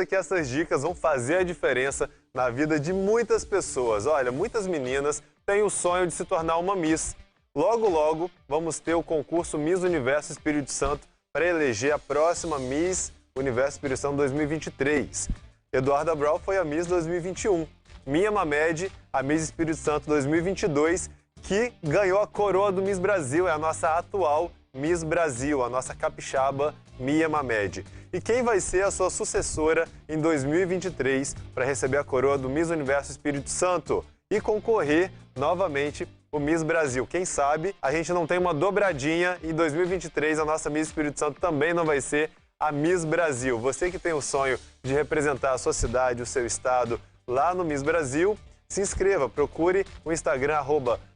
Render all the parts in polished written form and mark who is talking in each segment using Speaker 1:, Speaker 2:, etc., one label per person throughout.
Speaker 1: Que essas dicas vão fazer a diferença na vida de muitas pessoas. Olha, muitas meninas têm o sonho de se tornar uma Miss. Logo, logo, vamos ter o concurso Miss Universo Espírito Santo para eleger a próxima Miss Universo Espírito Santo 2023. Eduarda Brau foi a Miss 2021. Mia Mamed, a Miss Espírito Santo 2022, que ganhou a coroa do Miss Brasil, é a nossa atual Miss Brasil, a nossa capixaba Mia Mamed. E quem vai ser a sua sucessora em 2023 para receber a coroa do Miss Universo Espírito Santo e concorrer novamente o Miss Brasil? Quem sabe a gente não tem uma dobradinha e em 2023 a nossa Miss Espírito Santo também não vai ser a Miss Brasil. Você que tem o sonho de representar a sua cidade, o seu estado lá no Miss Brasil, se inscreva, procure o Instagram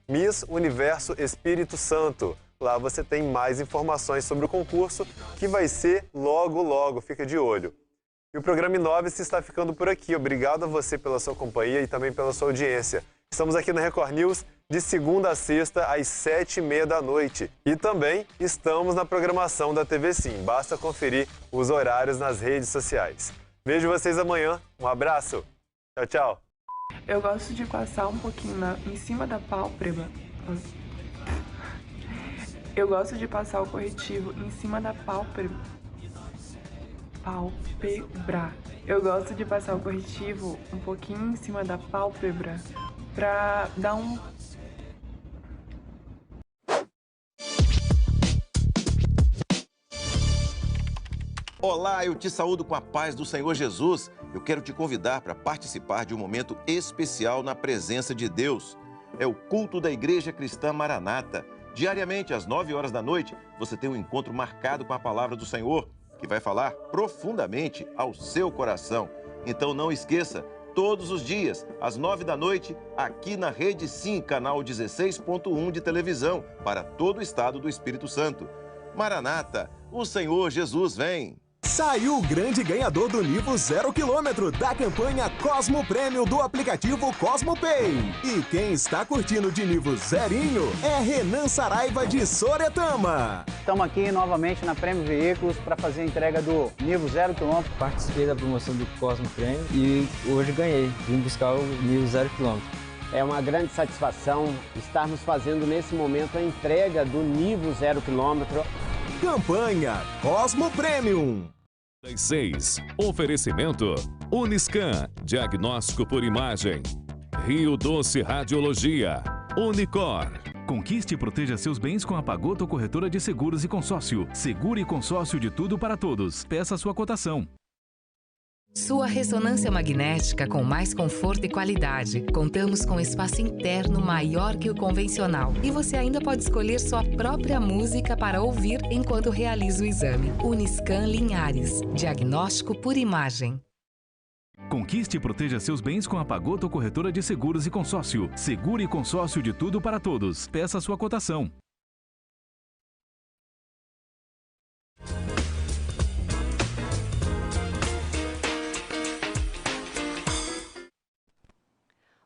Speaker 1: @Miss Universo Espírito Santo. Lá você tem mais informações sobre o concurso, que vai ser logo, logo. Fica de olho. E o programa Inove-se está ficando por aqui. Obrigado a você pela sua companhia e também pela sua audiência. Estamos aqui na Record News de segunda a sexta, às 7h30 da noite. E também estamos na programação da TV Sim. Basta conferir os horários nas redes sociais. Vejo vocês amanhã. Um abraço. Tchau, tchau.
Speaker 2: Eu gosto de passar um pouquinho em cima da pálpebra. Eu gosto de passar o corretivo em cima da pálpebra. Eu gosto de passar o corretivo um pouquinho em cima da pálpebra pra dar um...
Speaker 3: Olá, eu te saúdo com a paz do Senhor Jesus. Eu quero te convidar para participar de um momento especial na presença de Deus. É o culto da Igreja Cristã Maranata. Diariamente, às 9 horas da noite, você tem um encontro marcado com a palavra do Senhor, que vai falar profundamente ao seu coração. Então não esqueça, todos os dias, às 9 da noite, aqui na Rede Sim, canal 16.1 de televisão, para todo o estado do Espírito Santo. Maranata, o Senhor Jesus vem!
Speaker 4: Saiu o grande ganhador do Nivo 0 km da campanha Cosmo Prêmio do aplicativo Cosmo Pay. E quem está curtindo de Nivo zerinho é Renan Saraiva de Soretama.
Speaker 5: Estamos aqui novamente na Prêmio Veículos para fazer a entrega do Nivo 0 km.
Speaker 6: Participei da promoção do Cosmo Prêmio e hoje ganhei. Vim buscar o Nivo 0 km.
Speaker 7: É uma grande satisfação estarmos fazendo nesse momento a entrega do Nivo 0 km.
Speaker 4: Campanha Cosmo Premium.
Speaker 8: Das 6. Oferecimento Uniscan, diagnóstico por imagem. Rio Doce Radiologia. Unicor.
Speaker 9: Conquiste e proteja seus bens com a Pagoto Corretora de Seguros e Consórcio. Seguro e consórcio de tudo para todos. Peça sua cotação.
Speaker 10: Sua ressonância magnética com mais conforto e qualidade. Contamos com espaço interno maior que o convencional. E você ainda pode escolher sua própria música para ouvir enquanto realiza o exame. Uniscan Linhares. Diagnóstico por imagem.
Speaker 9: Conquiste e proteja seus bens com a Pagoto Corretora de Seguros e Consórcio. Seguro e consórcio de tudo para todos. Peça sua cotação.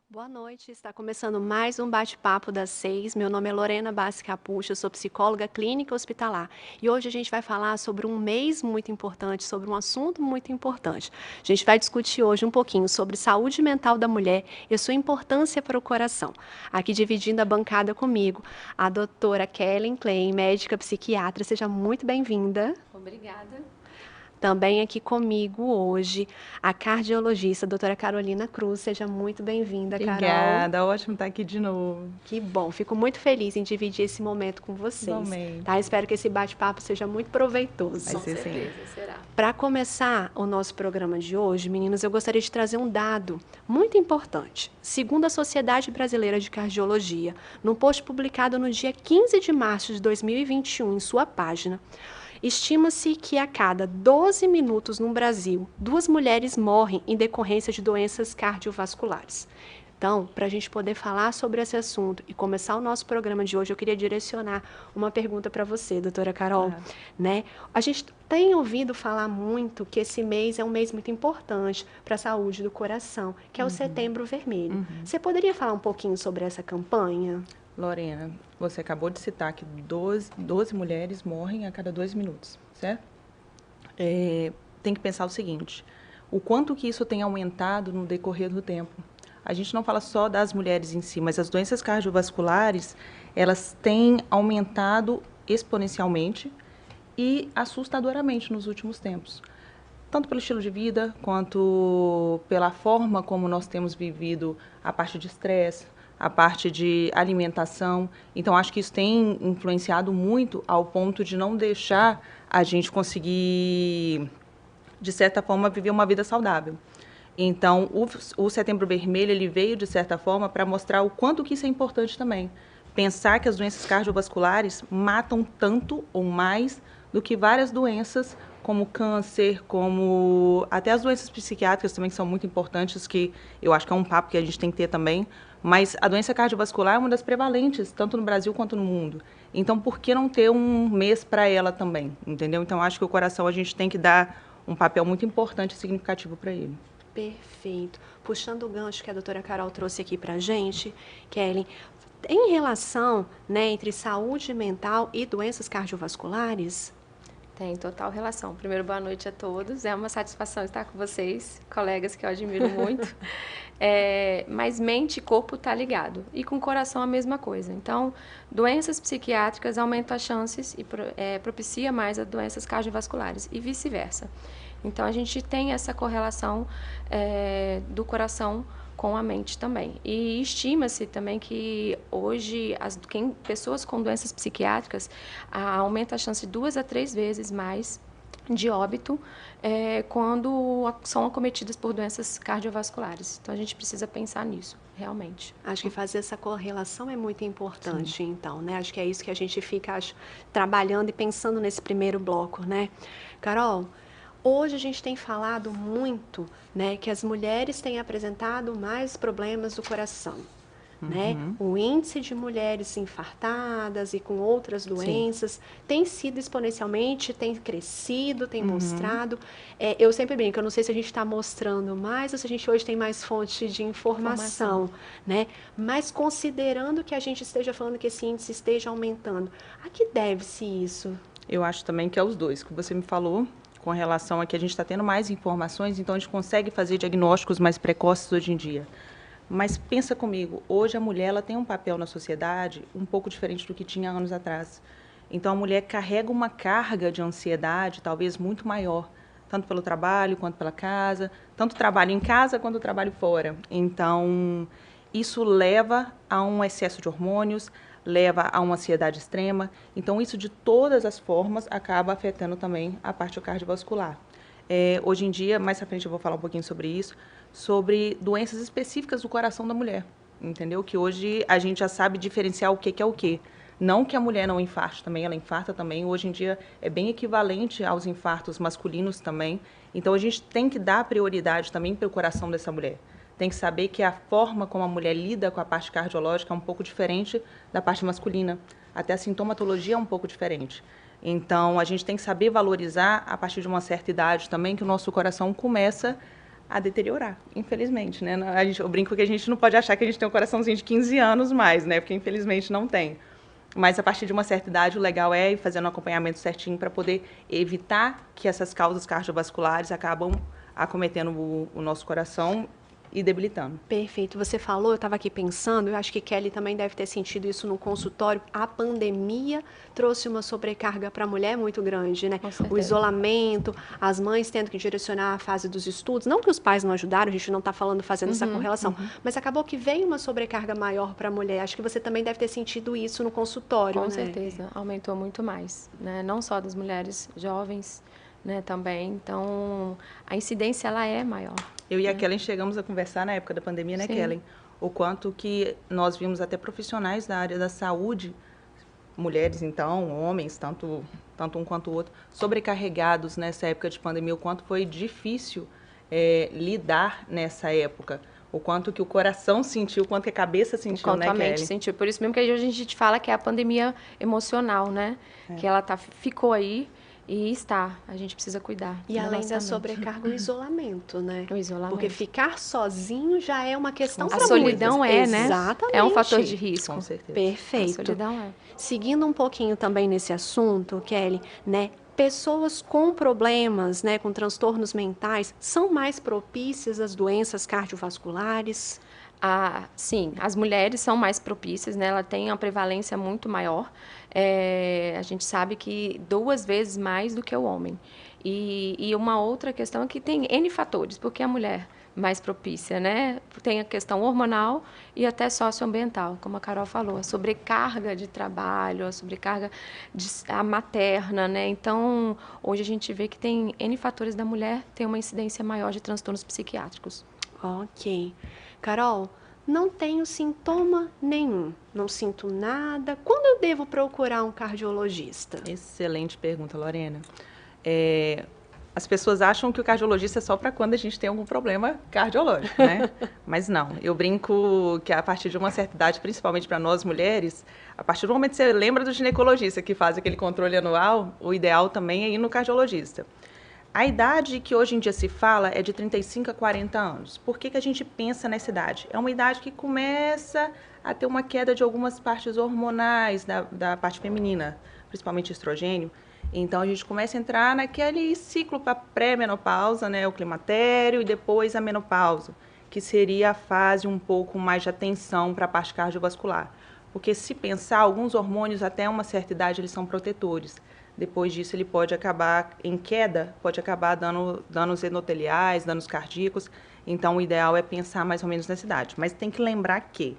Speaker 11: Boa noite, está começando mais um bate-papo das 6. Meu nome é Lorena Bassi Capucho, eu sou psicóloga clínica hospitalar. E hoje a gente vai falar sobre um mês muito importante, sobre um assunto muito importante. A gente vai discutir hoje um pouquinho sobre saúde mental da mulher e a sua importância para o coração. Aqui dividindo a bancada comigo, a doutora Kellen Klein, médica psiquiatra. Seja muito bem-vinda.
Speaker 12: Obrigada.
Speaker 11: Também aqui comigo hoje, a cardiologista, a doutora Carolina Cruz. Seja muito bem-vinda, Carol.
Speaker 2: Obrigada, ótimo estar aqui de novo.
Speaker 11: Que bom, fico muito feliz em dividir esse momento com vocês. Tá? Espero que esse bate-papo seja muito proveitoso.
Speaker 2: Com certeza,
Speaker 12: será.
Speaker 11: Para começar o nosso programa de hoje, meninas, eu gostaria de trazer um dado muito importante. Segundo a Sociedade Brasileira de Cardiologia, num post publicado no dia 15 de março de 2021 em sua página, estima-se que a cada 12 minutos no Brasil, 2 mulheres morrem em decorrência de doenças cardiovasculares. Então, para a gente poder falar sobre esse assunto e começar o nosso programa de hoje, eu queria direcionar uma pergunta para você, doutora Carol. Né? A gente tem ouvido falar muito que esse mês é um mês muito importante para a saúde do coração, que é o Setembro Vermelho. Você poderia falar um pouquinho sobre essa campanha?
Speaker 2: Lorena, você acabou de citar que 12 mulheres morrem a cada 2 minutos, certo? Tem que pensar o seguinte,
Speaker 12: o quanto que isso tem aumentado no decorrer do tempo. A gente não fala só das mulheres em si, mas as doenças cardiovasculares, elas têm aumentado exponencialmente e assustadoramente nos últimos tempos. Tanto pelo estilo de vida, quanto pela forma como nós temos vivido a parte de estresse, a parte de alimentação. Então, acho que isso tem influenciado muito ao ponto de não deixar a gente conseguir, de certa forma, viver uma vida saudável. Então, o Setembro Vermelho, ele veio, de certa forma, para mostrar o quanto que isso é importante também. Pensar que as doenças cardiovasculares matam tanto ou mais do que várias doenças, como câncer, como até as doenças psiquiátricas também, que são muito importantes, que eu acho que é um papo que a gente tem que ter também. Mas a doença cardiovascular é uma das prevalentes, tanto no Brasil quanto no mundo. Então, por que não ter um mês para ela também, entendeu? Então, acho que o coração a gente tem que dar um papel muito importante e significativo para ele.
Speaker 11: Perfeito. Puxando o gancho que a doutora Carol trouxe aqui para a gente, Kelly, em relação, né, entre saúde mental e doenças cardiovasculares?
Speaker 13: Tem total relação. Primeiro, boa noite a todos. É uma satisfação estar com vocês, colegas que eu admiro muito. Mas mente e corpo tá ligado. E com o coração a mesma coisa. Então, doenças psiquiátricas aumentam as chances e propicia mais as doenças cardiovasculares e vice-versa. Então, a gente tem essa correlação do coração com a mente também. E estima-se também que hoje pessoas com doenças psiquiátricas aumenta a chance 2 a 3 vezes mais de óbito quando são acometidas por doenças cardiovasculares. Então, a gente precisa pensar nisso, realmente.
Speaker 11: Acho que fazer essa correlação é muito importante, sim. Então, né? Acho que é isso que a gente fica trabalhando e pensando nesse primeiro bloco, né? Carol, hoje a gente tem falado muito, né, que as mulheres têm apresentado mais problemas do coração. Né? O índice de mulheres infartadas e com outras doenças tem sido exponencialmente, tem crescido, tem mostrado. Eu sempre brinco, eu não sei se a gente está mostrando mais ou se a gente hoje tem mais fonte de informação. Né? Mas considerando que a gente esteja falando que esse índice esteja aumentando, a que deve-se isso?
Speaker 12: Eu acho também que é os dois, que você me falou, com relação a que a gente está tendo mais informações, então a gente consegue fazer diagnósticos mais precoces hoje em dia. Mas pensa comigo, hoje a mulher ela tem um papel na sociedade um pouco diferente do que tinha anos atrás. Então a mulher carrega uma carga de ansiedade talvez muito maior, tanto pelo trabalho quanto pela casa, tanto trabalho em casa quanto trabalho fora. Então isso leva a um excesso de hormônios, leva a uma ansiedade extrema. Então isso de todas as formas acaba afetando também a parte cardiovascular. Hoje em dia, mais à frente eu vou falar um pouquinho sobre isso, sobre doenças específicas do coração da mulher, entendeu? Que hoje a gente já sabe diferenciar o que é o que. Não que a mulher não infarte também, ela infarta também. Hoje em dia é bem equivalente aos infartos masculinos também. Então a gente tem que dar prioridade também para o coração dessa mulher. Tem que saber que a forma como a mulher lida com a parte cardiológica é um pouco diferente da parte masculina. Até a sintomatologia é um pouco diferente. Então, a gente tem que saber valorizar, a partir de uma certa idade também, que o nosso coração começa a deteriorar, infelizmente, né? Eu brinco que a gente não pode achar que a gente tem um coraçãozinho de 15 anos mais, né? Porque, infelizmente, não tem. Mas, a partir de uma certa idade, o legal é ir fazendo um acompanhamento certinho para poder evitar que essas causas cardiovasculares acabam acometendo o nosso coração e debilitando.
Speaker 11: Perfeito. Você falou, eu estava aqui pensando, eu acho que Kelly também deve ter sentido isso no consultório. A pandemia trouxe uma sobrecarga para a mulher muito grande, né? O isolamento, as mães tendo que direcionar a fase dos estudos. Não que os pais não ajudaram, a gente não está fazendo essa correlação, mas acabou que veio uma sobrecarga maior para a mulher. Acho que você também deve ter sentido isso no consultório,
Speaker 13: Com
Speaker 11: né?
Speaker 13: certeza, aumentou muito mais, né? Não só das mulheres jovens, né, também. Então, a incidência ela é maior.
Speaker 12: Eu e a Kellen chegamos a conversar na época da pandemia, né, Kellen? O quanto que nós vimos até profissionais da área da saúde, mulheres então, homens, tanto um quanto o outro, sobrecarregados nessa época de pandemia, o quanto foi difícil lidar nessa época. O quanto que o coração sentiu, o quanto que a cabeça sentiu, né, Kelly?
Speaker 13: Quanto a mente sentiu. Por isso mesmo que hoje a gente fala que é a pandemia emocional, né? Que ela ficou aí. E a gente precisa cuidar.
Speaker 11: E além da sobrecarga, o isolamento, né?
Speaker 13: O isolamento.
Speaker 11: Porque ficar sozinho já é uma questão para
Speaker 13: muitas. A solidão né?
Speaker 11: Exatamente.
Speaker 13: É um fator de risco.
Speaker 11: Com certeza. Perfeito.
Speaker 13: A solidão
Speaker 11: Seguindo um pouquinho também nesse assunto, Kelly, né? pessoas com problemas, né, com transtornos mentais, são mais propícias às doenças cardiovasculares?
Speaker 13: Sim, as mulheres são mais propícias, né? Ela tem uma prevalência muito maior. A gente sabe que 2 vezes mais do que o homem. E uma outra questão é que tem N fatores, porque a mulher mais propícia, né? Tem a questão hormonal e até socioambiental, como a Carol falou, a sobrecarga de trabalho, a sobrecarga a materna, né? Então, hoje a gente vê que tem N fatores da mulher, tem uma incidência maior de transtornos psiquiátricos.
Speaker 11: Ok. Carol, não tenho sintoma nenhum, não sinto nada. Quando eu devo procurar um cardiologista?
Speaker 12: Excelente pergunta, Lorena. As pessoas acham que o cardiologista é só para quando a gente tem algum problema cardiológico, né? Mas não. Eu brinco que a partir de uma certa idade, principalmente para nós mulheres, a partir do momento que você lembra do ginecologista que faz aquele controle anual, o ideal também é ir no cardiologista. A idade que hoje em dia se fala é de 35 a 40 anos. Por que a gente pensa nessa idade? É uma idade que começa a ter uma queda de algumas partes hormonais da parte feminina, principalmente estrogênio. Então, a gente começa a entrar naquele ciclo para pré-menopausa, né, o climatério, e depois a menopausa, que seria a fase um pouco mais de atenção para a parte cardiovascular. Porque, se pensar, alguns hormônios, até uma certa idade, eles são protetores. Depois disso, ele pode acabar em queda, pode acabar dando danos endoteliais, danos cardíacos. Então, o ideal é pensar mais ou menos nessa idade. Mas tem que lembrar que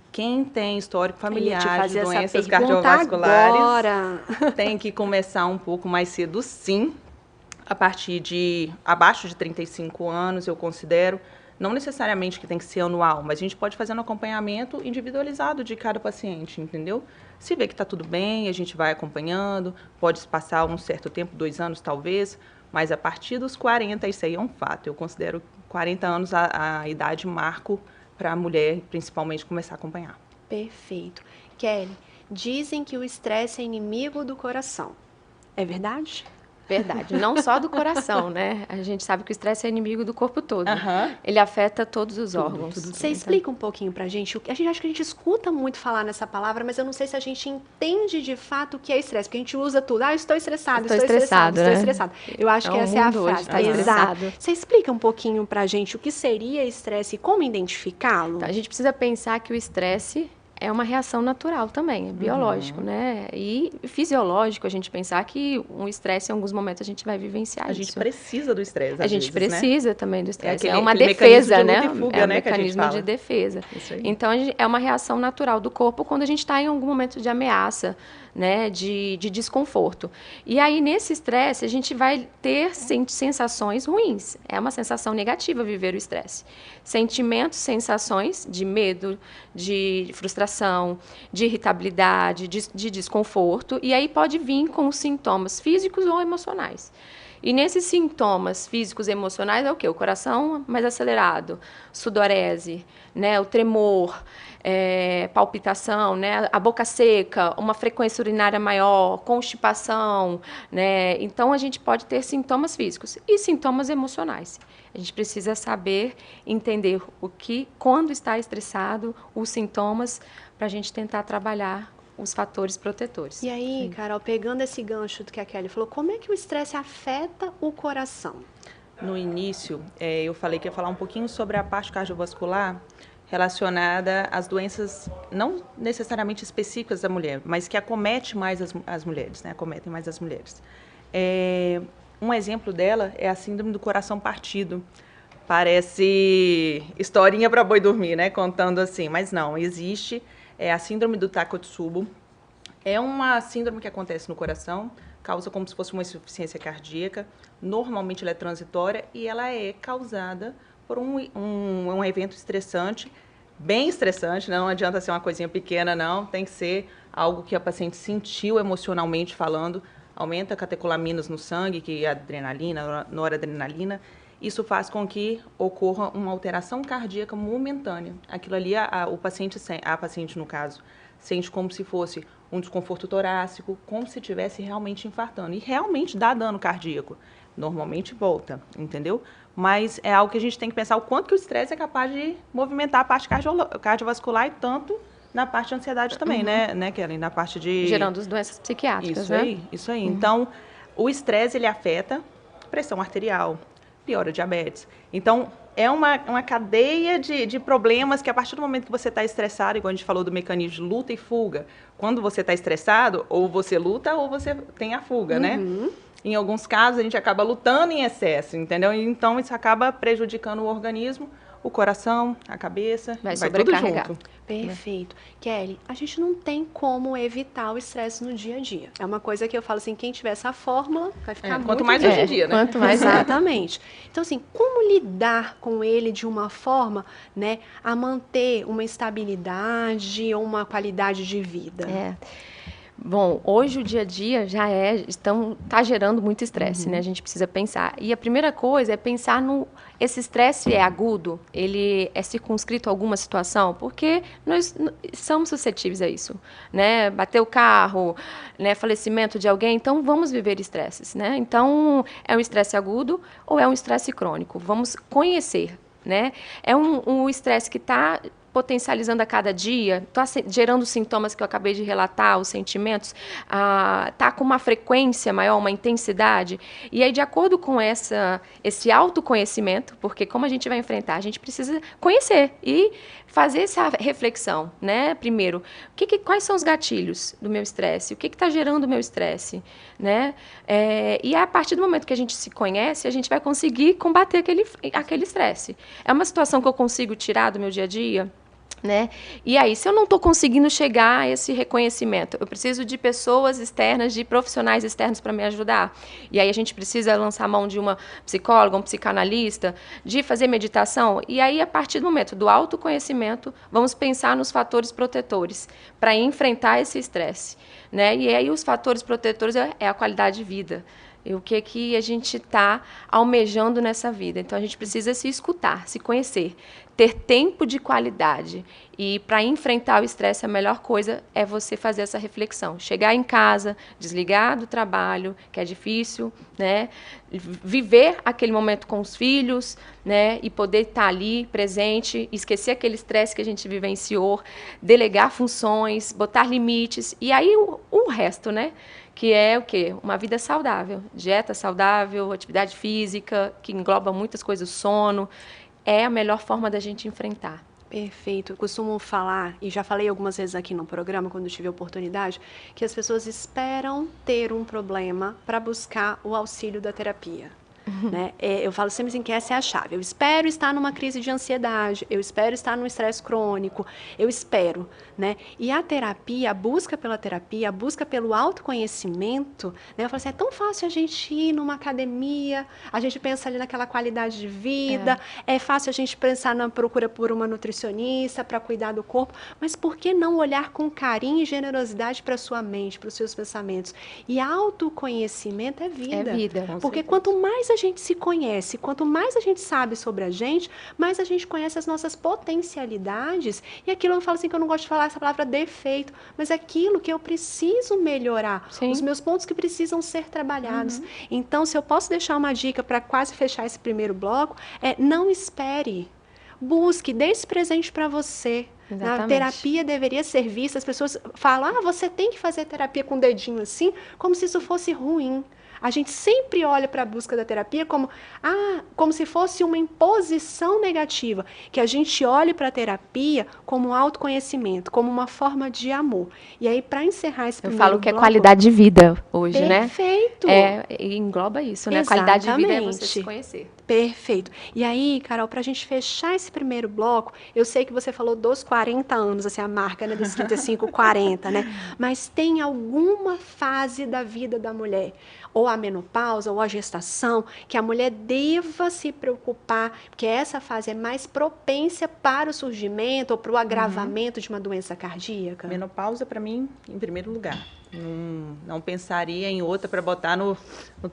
Speaker 12: quem tem histórico familiar de doenças cardiovasculares
Speaker 11: agora.
Speaker 12: Tem que começar um pouco mais cedo, sim. A partir de abaixo de 35 anos, eu considero. Não necessariamente que tem que ser anual, mas a gente pode fazer um acompanhamento individualizado de cada paciente, entendeu? Se vê que está tudo bem, a gente vai acompanhando, pode passar um certo tempo, 2 anos talvez, mas a partir dos 40, isso aí é um fato. Eu considero 40 anos a idade marco para a mulher, principalmente, começar a acompanhar.
Speaker 11: Perfeito. Kelly, dizem que o estresse é inimigo do coração. É verdade?
Speaker 13: Verdade, não só do coração, né? A gente sabe que o estresse é inimigo do corpo todo. Ele afeta todos os órgãos.
Speaker 11: Você explica um pouquinho pra gente? Acho que a gente escuta muito falar nessa palavra, mas eu não sei se a gente entende de fato o que é estresse, porque a gente usa tudo. Estou estressado, estou estressado. Eu acho que essa é a frase.
Speaker 13: Tá exato.
Speaker 11: Você explica um pouquinho pra gente o que seria estresse e como identificá-lo?
Speaker 13: Então, a gente precisa pensar que o estresse é uma reação natural também, é biológico, né? E fisiológico, a gente pensar que um estresse, em alguns momentos, a gente vai vivenciar isso.
Speaker 12: A gente precisa do estresse,
Speaker 13: A gente precisa também do estresse.
Speaker 12: É
Speaker 13: uma defesa, né?
Speaker 12: É um
Speaker 13: mecanismo de defesa. Então, é uma reação natural do corpo quando a gente está em algum momento de ameaça, né? De desconforto. E aí, nesse estresse, a gente vai ter sensações ruins. É uma sensação negativa viver o estresse. Sentimentos, sensações de medo, de frustração, de irritabilidade, de desconforto, e aí pode vir com os sintomas físicos ou emocionais. E nesses sintomas físicos e emocionais é o quê? O coração mais acelerado, sudorese, né? O tremor, palpitação, né? A boca seca, uma frequência urinária maior, constipação, né? Então, a gente pode ter sintomas físicos e sintomas emocionais. A gente precisa saber entender quando está estressado, os sintomas, para a gente tentar trabalhar os fatores protetores.
Speaker 11: E aí, Carol, pegando esse gancho do que a Kelly falou, como é que o estresse afeta o coração?
Speaker 12: No início, eu falei que ia falar um pouquinho sobre a parte cardiovascular relacionada às doenças não necessariamente específicas da mulher, mas que acomete mais as mulheres, né? Acometem mais as mulheres. Um exemplo dela é a síndrome do coração partido. Parece historinha para boi dormir, né? Contando assim, mas não, existe. A síndrome do Takotsubo. É uma síndrome que acontece no coração, causa como se fosse uma insuficiência cardíaca. Normalmente ela é transitória e ela é causada por um evento estressante, bem estressante, não adianta ser uma coisinha pequena, não. Tem que ser algo que a paciente sentiu emocionalmente falando. Aumenta catecolaminas no sangue, que é a adrenalina, noradrenalina. Isso faz com que ocorra uma alteração cardíaca momentânea. Aquilo ali, a paciente, no caso, sente como se fosse um desconforto torácico, como se estivesse realmente infartando. E realmente dá dano cardíaco. Normalmente volta, entendeu? Mas é algo que a gente tem que pensar o quanto que o estresse é capaz de movimentar a parte cardiovascular e tanto na parte de ansiedade também, né, Kelly? Na parte de...
Speaker 13: Gerando as doenças psiquiátricas,
Speaker 12: isso aí. Então, O estresse, ele afeta pressão arterial, piora diabetes. Então, é uma cadeia de problemas que a partir do momento que você está estressado, igual a gente falou do mecanismo de luta e fuga, quando você está estressado, ou você luta ou você tem a fuga, né? Em alguns casos, a gente acaba lutando em excesso, entendeu? Então, isso acaba prejudicando o organismo, o coração, a cabeça, vai tudo junto.
Speaker 11: Perfeito. Kelly, a gente não tem como evitar o estresse no dia a dia. É uma coisa que eu falo assim, quem tiver essa fórmula vai ficar muito...
Speaker 12: Quanto mais hoje em dia, né?
Speaker 11: Quanto mais, exatamente. Então, assim, como lidar com ele de uma forma, né, a manter uma estabilidade ou uma qualidade de vida?
Speaker 13: Bom, hoje o dia a dia já está gerando muito estresse, né? A gente precisa pensar. E a primeira coisa é pensar esse estresse é agudo, ele é circunscrito a alguma situação, porque nós somos suscetíveis a isso, né? Bater o carro, né? Falecimento de alguém, então vamos viver estresses, né? Então, é um estresse agudo ou é um estresse crônico? Vamos conhecer, né? É um estresse que está potencializando a cada dia, está gerando os sintomas que eu acabei de relatar, os sentimentos, está com uma frequência maior, uma intensidade. E aí, de acordo com esse autoconhecimento, porque como a gente vai enfrentar, a gente precisa conhecer e fazer essa reflexão, né? Primeiro, quais são os gatilhos do meu estresse? O que está gerando o meu estresse? Né? E a partir do momento que a gente se conhece, a gente vai conseguir combater aquele estresse. É uma situação que eu consigo tirar do meu dia a dia? Né? E aí, se eu não estou conseguindo chegar a esse reconhecimento, eu preciso de pessoas externas, de profissionais externos para me ajudar. E aí a gente precisa lançar a mão de uma psicóloga, um psicanalista, de fazer meditação. E aí, a partir do momento do autoconhecimento, vamos pensar nos fatores protetores para enfrentar esse estresse. Né? E aí, os fatores protetores é a qualidade de vida. E o que a gente está almejando nessa vida. Então, a gente precisa se escutar, se conhecer, ter tempo de qualidade. E para enfrentar o estresse, a melhor coisa é você fazer essa reflexão. Chegar em casa, desligar do trabalho, que é difícil, né? Viver aquele momento com os filhos, né? E poder estar ali presente, esquecer aquele estresse que a gente vivenciou, delegar funções, botar limites. E aí o resto, né? Que é o quê? Uma vida saudável, dieta saudável, atividade física, que engloba muitas coisas, sono, é a melhor forma da gente enfrentar.
Speaker 11: Perfeito. Eu costumo falar, e já falei algumas vezes aqui no programa, quando tive a oportunidade, que as pessoas esperam ter um problema para buscar o auxílio da terapia. Né? Eu falo sempre assim que essa é a chave. Eu espero estar numa crise de ansiedade, eu espero estar num estresse crônico, eu espero, né? E a terapia, a busca pela terapia, a busca pelo autoconhecimento, né? Eu falo assim, é tão fácil a gente ir numa academia, a gente pensa ali naquela qualidade de vida, é fácil a gente pensar na procura por uma nutricionista para cuidar do corpo, mas por que não olhar com carinho e generosidade para a sua mente, para os seus pensamentos? E autoconhecimento é vida.
Speaker 13: É vida.
Speaker 11: Porque quanto mais a gente se conhece, quanto mais a gente sabe sobre a gente, mais a gente conhece as nossas potencialidades. E aquilo eu falo assim que eu não gosto de falar essa palavra defeito, mas é aquilo que eu preciso melhorar, os meus pontos que precisam ser trabalhados. Então, se eu posso deixar uma dica para quase fechar esse primeiro bloco, não espere. Busque, dê esse presente para você. A terapia deveria ser vista, as pessoas falam, você tem que fazer terapia com o dedinho assim, como se isso fosse ruim. A gente sempre olha para a busca da terapia como se fosse uma imposição negativa, que a gente olhe para a terapia como um autoconhecimento, como uma forma de amor. E aí, para encerrar esse primeiro bloco...
Speaker 13: Eu falo que é qualidade de vida hoje, né?
Speaker 11: Perfeito!
Speaker 13: Engloba isso, né?
Speaker 11: Exatamente.
Speaker 13: Qualidade de vida é você se conhecer.
Speaker 11: Perfeito. E aí, Carol, para a gente fechar esse primeiro bloco, eu sei que você falou dos 40 anos, assim, a marca, né, dos 35, 40, né? Mas tem alguma fase da vida da mulher, ou a menopausa, ou a gestação, que a mulher deva se preocupar, porque essa fase é mais propensa para o surgimento ou para o agravamento de uma doença cardíaca?
Speaker 12: Menopausa, para mim, em primeiro lugar. Não pensaria em outra para botar no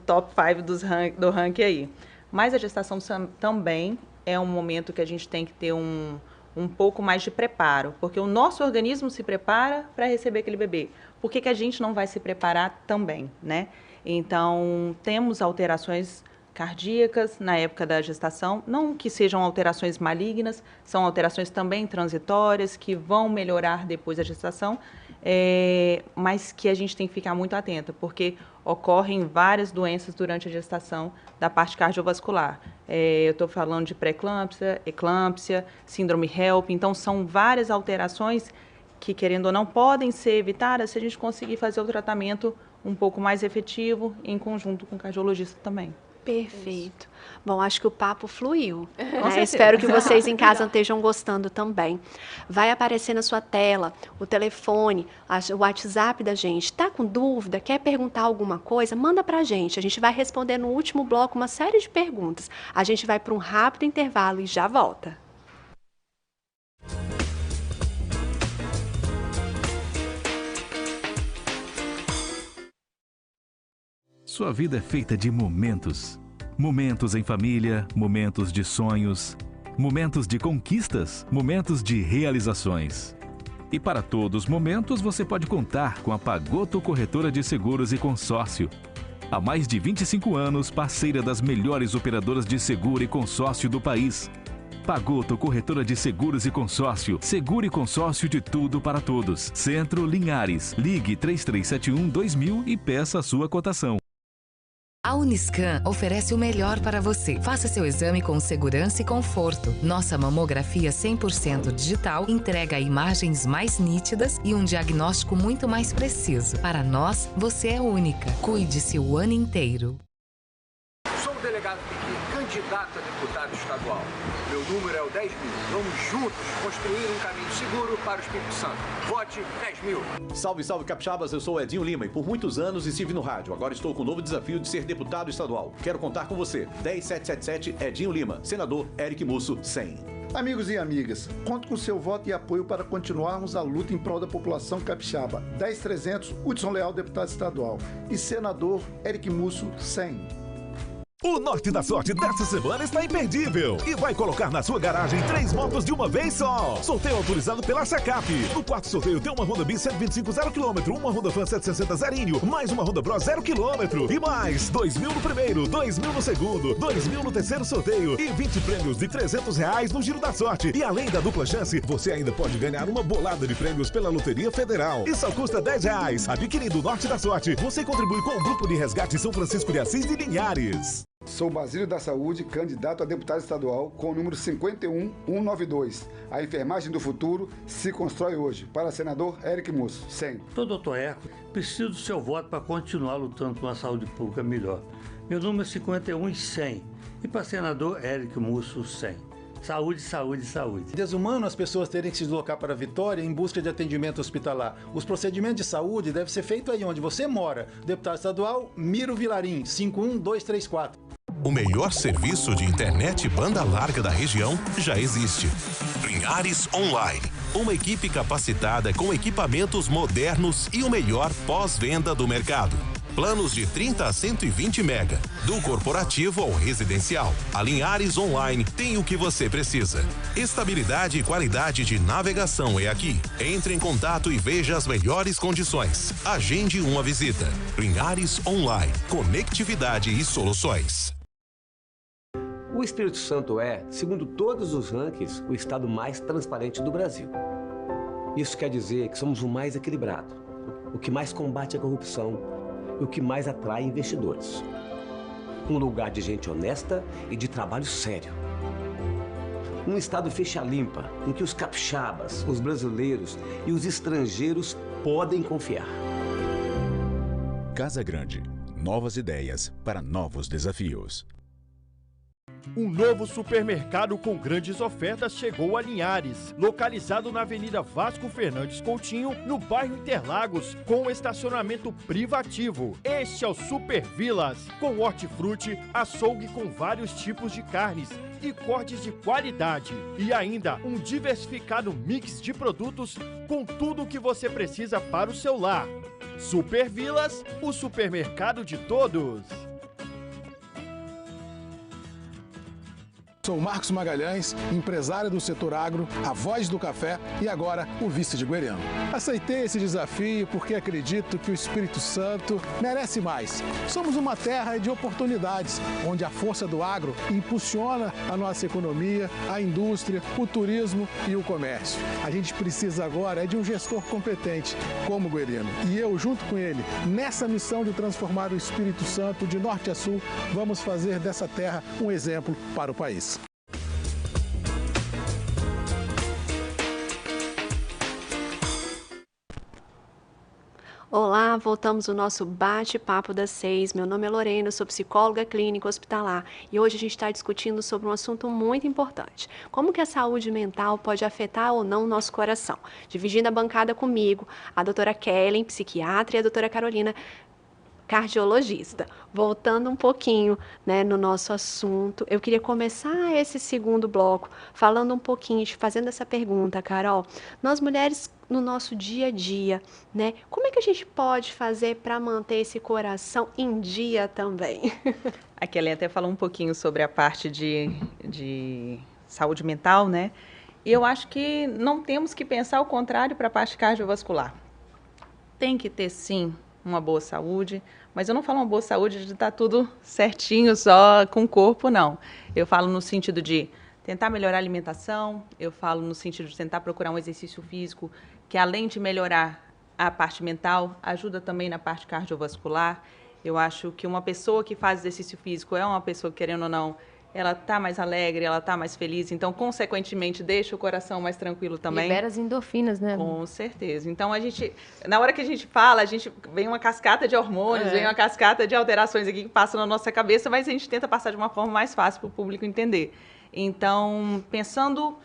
Speaker 12: top 5 do ranking aí. Mas a gestação também é um momento que a gente tem que ter um pouco mais de preparo, porque o nosso organismo se prepara para receber aquele bebê. Por que a gente não vai se preparar também, né? Então, temos alterações cardíacas na época da gestação, não que sejam alterações malignas, são alterações também transitórias, que vão melhorar depois da gestação, mas que a gente tem que ficar muito atenta, porque ocorrem várias doenças durante a gestação da parte cardiovascular. Eu estou falando de pré-eclâmpsia, eclâmpsia, síndrome HELP. Então, são várias alterações que, querendo ou não, podem ser evitadas se a gente conseguir fazer o tratamento um pouco mais efetivo em conjunto com o cardiologista também.
Speaker 11: Perfeito. Bom, acho que o papo fluiu. Espero que vocês em casa estejam gostando também. Vai aparecer na sua tela o telefone, o WhatsApp da gente. Está com dúvida? Quer perguntar alguma coisa? Manda para a gente. A gente vai responder no último bloco uma série de perguntas. A gente vai para um rápido intervalo e já volta.
Speaker 9: Sua vida é feita de momentos. Momentos em família, momentos de sonhos, momentos de conquistas, momentos de realizações. E para todos os momentos você pode contar com a Pagoto Corretora de Seguros e Consórcio. Há mais de 25 anos, parceira das melhores operadoras de seguro e consórcio do país. Pagoto Corretora de Seguros e Consórcio. Seguro e consórcio de tudo para todos. Centro Linhares. Ligue 3371-2000 e peça a sua cotação.
Speaker 10: A Uniscan oferece o melhor para você. Faça seu exame com segurança e conforto. Nossa mamografia 100% digital entrega imagens mais nítidas e um diagnóstico muito mais preciso. Para nós, você é única. Cuide-se o ano inteiro.
Speaker 14: Sou o delegado Piquet, candidato a deputado estadual. Meu número é o 10.000. Vamos juntos construir um caminho seguro para o Espírito Santo. Vote 10.000.
Speaker 15: Salve, salve, capixabas. Eu sou o Edinho Lima e por muitos anos estive no rádio. Agora estou com o novo desafio de ser deputado estadual. Quero contar com você. 10777 Edinho Lima. Senador Eric Musso, 100.
Speaker 16: Amigos e amigas, conto com seu voto e apoio para continuarmos a luta em prol da população capixaba. 10300, Hudson Leal, deputado estadual. E senador Eric Musso, 100.
Speaker 17: O Norte da Sorte dessa semana está imperdível e vai colocar na sua garagem 3 motos de uma vez só. Sorteio autorizado pela Secap. No quarto sorteio tem uma Honda Bis 125 0km, uma Honda Fan 760 zerinho, mais uma Honda Pro 0km e mais 2.000 no primeiro, 2.000 no segundo, 2.000 no terceiro sorteio e 20 prêmios de R$300 no Giro da Sorte. E além da dupla chance, você ainda pode ganhar uma bolada de prêmios pela Loteria Federal. E só custa R$10. Adquirindo o Norte da Sorte, você contribui com o Grupo de Resgate São Francisco de Assis de Linhares.
Speaker 16: Sou Basílio da Saúde, candidato a deputado estadual com o número 51192. A enfermagem do futuro se constrói hoje. Para senador Eric Musso, 100.
Speaker 18: Sou doutor Eco, preciso do seu voto para continuar lutando por uma saúde pública melhor. Meu número é 51 e para senador Eric Musso, 100. Saúde, saúde, saúde.
Speaker 19: Desumano as pessoas terem que se deslocar para Vitória em busca de atendimento hospitalar. Os procedimentos de saúde devem ser feitos aí onde você mora. Deputado estadual Miro Vilarim, 51234.
Speaker 20: O melhor serviço de internet banda larga da região já existe. Linhares Online. Uma equipe capacitada com equipamentos modernos e o melhor pós-venda do mercado. Planos de 30 a 120 mega, do corporativo ao residencial. A Linhares Online tem o que você precisa. Estabilidade e qualidade de navegação é aqui. Entre em contato e veja as melhores condições. Agende uma visita. Linhares Online. Conectividade e soluções.
Speaker 21: O Espírito Santo é, segundo todos os rankings, o estado mais transparente do Brasil. Isso quer dizer que somos o mais equilibrado, o que mais combate a corrupção e o que mais atrai investidores. Um lugar de gente honesta e de trabalho sério. Um estado ficha limpa, em que os capixabas, os brasileiros e os estrangeiros podem confiar.
Speaker 22: Casa Grande. Novas ideias para novos desafios.
Speaker 23: Um novo supermercado com grandes ofertas chegou a Linhares, localizado na Avenida Vasco Fernandes Coutinho, no bairro Interlagos, com estacionamento privativo. Este é o Super Vilas, com hortifruti, açougue com vários tipos de carnes e cortes de qualidade. E ainda um diversificado mix de produtos com tudo o que você precisa para o seu lar. Super Vilas, o supermercado de todos.
Speaker 1: Sou Marcos Magalhães, empresário do setor agro, a voz do café e agora o vice de Goiânia. Aceitei esse desafio porque acredito que o Espírito Santo merece mais. Somos uma terra de oportunidades, onde a força do agro impulsiona a nossa economia, a indústria, o turismo e o comércio. A gente precisa agora de um gestor competente, como o Guerino. E eu, junto com ele, nessa missão de transformar o Espírito Santo de norte a sul, vamos fazer dessa terra um exemplo para o país.
Speaker 11: Olá, voltamos ao nosso bate-papo das 6. Meu nome é Lorena, sou psicóloga clínica hospitalar e hoje a gente está discutindo sobre um assunto muito importante. Como que a saúde mental pode afetar ou não o nosso coração? Dividindo a bancada comigo, a doutora Kellen, psiquiatra, e a doutora Carolina, cardiologista. Voltando um pouquinho, né, no nosso assunto, eu queria começar esse segundo bloco falando um pouquinho, fazendo essa pergunta, Carol. Nós mulheres, no nosso dia a dia, né, como é que a gente pode fazer para manter esse coração em dia também?
Speaker 12: A Kellen até falou um pouquinho sobre a parte de saúde mental, né? E eu acho que não temos que pensar o contrário para a parte cardiovascular. Tem que ter, sim, uma boa saúde, mas eu não falo uma boa saúde de estar tudo certinho só com o corpo, não. Eu falo no sentido de tentar melhorar a alimentação, eu falo no sentido de tentar procurar um exercício físico que, além de melhorar a parte mental, ajuda também na parte cardiovascular. Eu acho que uma pessoa que faz exercício físico é uma pessoa, querendo ou não, ela está mais alegre, ela está mais feliz, então, consequentemente, deixa o coração mais tranquilo também.
Speaker 13: Libera as endorfinas, né?
Speaker 12: Com certeza. Então, na hora que a gente fala, vem uma cascata de hormônios, vem uma cascata de alterações aqui que passam na nossa cabeça, mas a gente tenta passar de uma forma mais fácil para o público entender. Então, pensando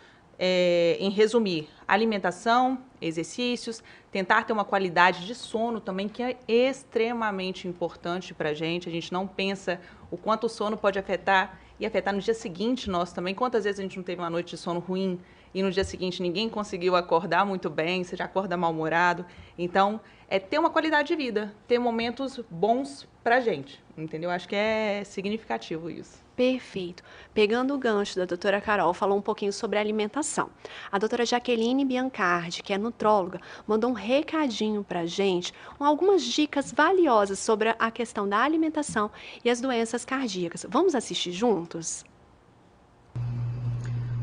Speaker 12: em resumir, alimentação, exercícios, tentar ter uma qualidade de sono também, que é extremamente importante para a gente não pensa o quanto o sono pode afetar e afetar no dia seguinte nós também. Quantas vezes a gente não teve uma noite de sono ruim e no dia seguinte ninguém conseguiu acordar muito bem, você já acorda mal-humorado. Então, é ter uma qualidade de vida, ter momentos bons pra gente, entendeu? Acho que é significativo isso.
Speaker 11: Perfeito. Pegando o gancho da doutora Carol, falou um pouquinho sobre a alimentação. A doutora Jaqueline Biancardi, que é nutróloga, mandou um recadinho pra gente, com algumas dicas valiosas sobre a questão da alimentação e as doenças cardíacas. Vamos assistir juntos?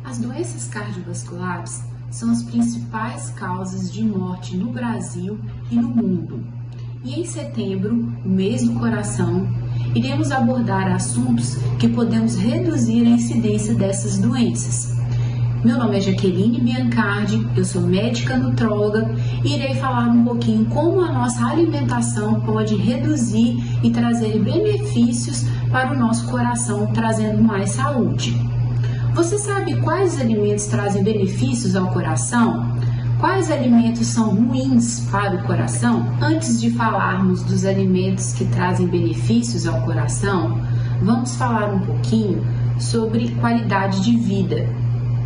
Speaker 3: As doenças cardiovasculares são as principais causas de morte no Brasil e no mundo. E em setembro, o mês do coração, iremos abordar assuntos que podemos reduzir a incidência dessas doenças. Meu nome é Jaqueline Biancardi, eu sou médica nutróloga e irei falar um pouquinho como a nossa alimentação pode reduzir e trazer benefícios para o nosso coração, trazendo mais saúde. Você sabe quais alimentos trazem benefícios ao coração? Quais alimentos são ruins para o coração? Antes de falarmos dos alimentos que trazem benefícios ao coração, vamos falar um pouquinho sobre qualidade de vida.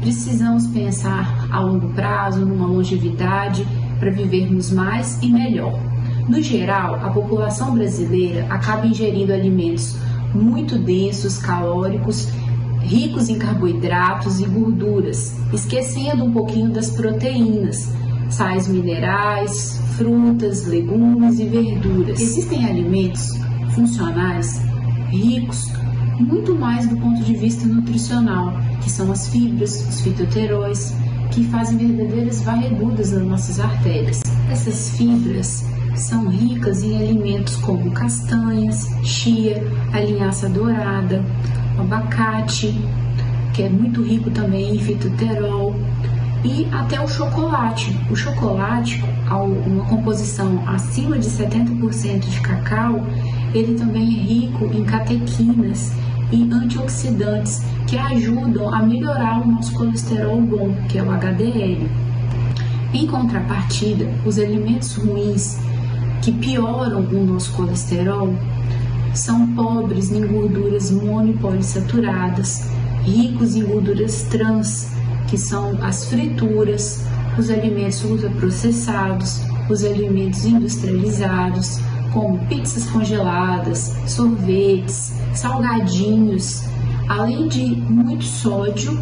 Speaker 3: Precisamos pensar a longo prazo, numa longevidade, para vivermos mais e melhor. No geral, a população brasileira acaba ingerindo alimentos muito densos, calóricos, ricos em carboidratos e gorduras, esquecendo um pouquinho das proteínas, sais minerais, frutas, legumes e verduras. Existem alimentos funcionais, ricos, muito mais do ponto de vista nutricional, que são as fibras, os fitoteróis, que fazem verdadeiras varreduras nas nossas artérias. Essas fibras são ricas em alimentos como castanhas, chia, a linhaça dourada, o abacate, que é muito rico também em fitoterol, e até o chocolate. O chocolate, uma composição acima de 70% de cacau, ele também é rico em catequinas e antioxidantes que ajudam a melhorar o nosso colesterol bom, que é o HDL. Em contrapartida, os alimentos ruins que pioram o nosso colesterol são pobres em gorduras monopolissaturadas, ricos em gorduras trans, que são as frituras, os alimentos ultraprocessados, os alimentos industrializados, como pizzas congeladas, sorvetes, salgadinhos, além de muito sódio,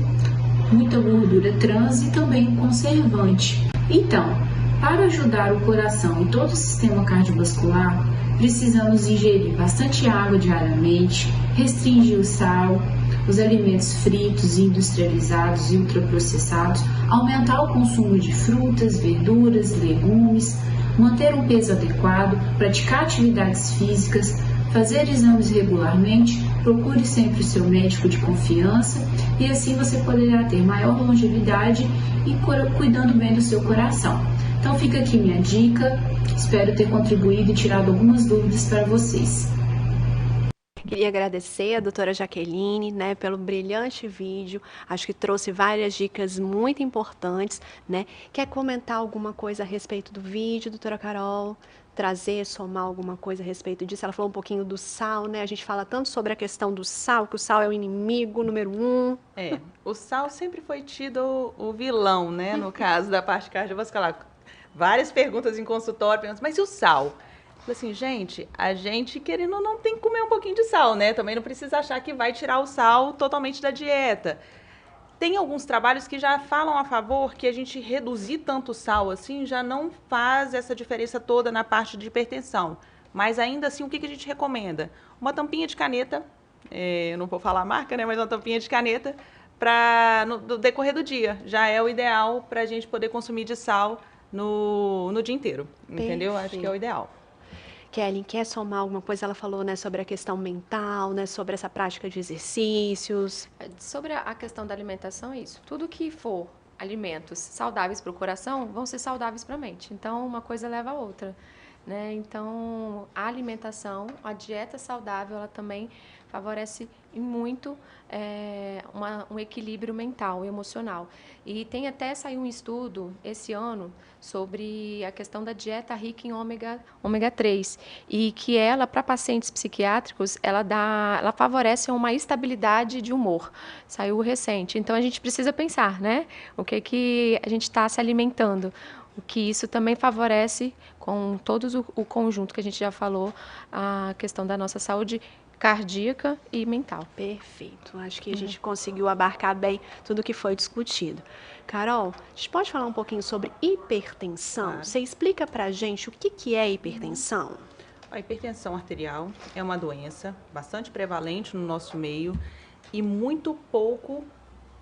Speaker 3: muita gordura trans e também conservante. Então, para ajudar o coração e todo o sistema cardiovascular, precisamos ingerir bastante água diariamente, restringir o sal, os alimentos fritos, industrializados e ultraprocessados, aumentar o consumo de frutas, verduras, legumes, manter um peso adequado, praticar atividades físicas, fazer exames regularmente, procure sempre o seu médico de confiança e assim você poderá ter maior longevidade e cuidando bem do seu coração. Então fica aqui minha dica, espero ter contribuído e tirado algumas dúvidas para vocês.
Speaker 11: Queria agradecer a doutora Jaqueline, né, pelo brilhante vídeo, acho que trouxe várias dicas muito importantes, né? Quer comentar alguma coisa a respeito do vídeo, doutora Carol? Trazer, somar alguma coisa a respeito disso? Ela falou um pouquinho do sal, né? A gente fala tanto sobre a questão do sal, que o sal é o inimigo número 1.
Speaker 12: O sal sempre foi tido o vilão, né, no caso da parte cardiovascular. Várias perguntas em consultório, mas e o sal? Falei assim, gente, a gente querendo ou não tem que comer um pouquinho de sal, né? Também não precisa achar que vai tirar o sal totalmente da dieta. Tem alguns trabalhos que já falam a favor que a gente reduzir tanto sal assim já não faz essa diferença toda na parte de hipertensão. Mas ainda assim, o que a gente recomenda? Uma tampinha de caneta, eu não vou falar a marca, né? Mas uma tampinha de caneta no decorrer do dia. Já é o ideal para a gente poder consumir de sal no dia inteiro, entendeu? Acho que é o ideal.
Speaker 11: Kelly, quer somar alguma coisa? Ela falou, né, sobre a questão mental, né, sobre essa prática de exercícios.
Speaker 13: Sobre a questão da alimentação, é isso. Tudo que for alimentos saudáveis para o coração vão ser saudáveis para a mente. Então, uma coisa leva a outra, né? Então, a alimentação, a dieta saudável, ela também favorece muito um equilíbrio mental e emocional. E tem até saiu um estudo esse ano sobre a questão da dieta rica em ômega 3 e que ela, para pacientes psiquiátricos, ela favorece uma estabilidade de humor. Saiu recente. Então, a gente precisa pensar, né? O que a gente está se alimentando. O que isso também favorece, com todos o conjunto que a gente já falou, a questão da nossa saúde cardíaca e mental.
Speaker 11: Perfeito. Acho que a gente conseguiu abarcar bem tudo que foi discutido. Carol, a gente pode falar um pouquinho sobre hipertensão? Claro. Você explica pra gente o que é hipertensão?
Speaker 12: A hipertensão arterial é uma doença bastante prevalente no nosso meio e muito pouco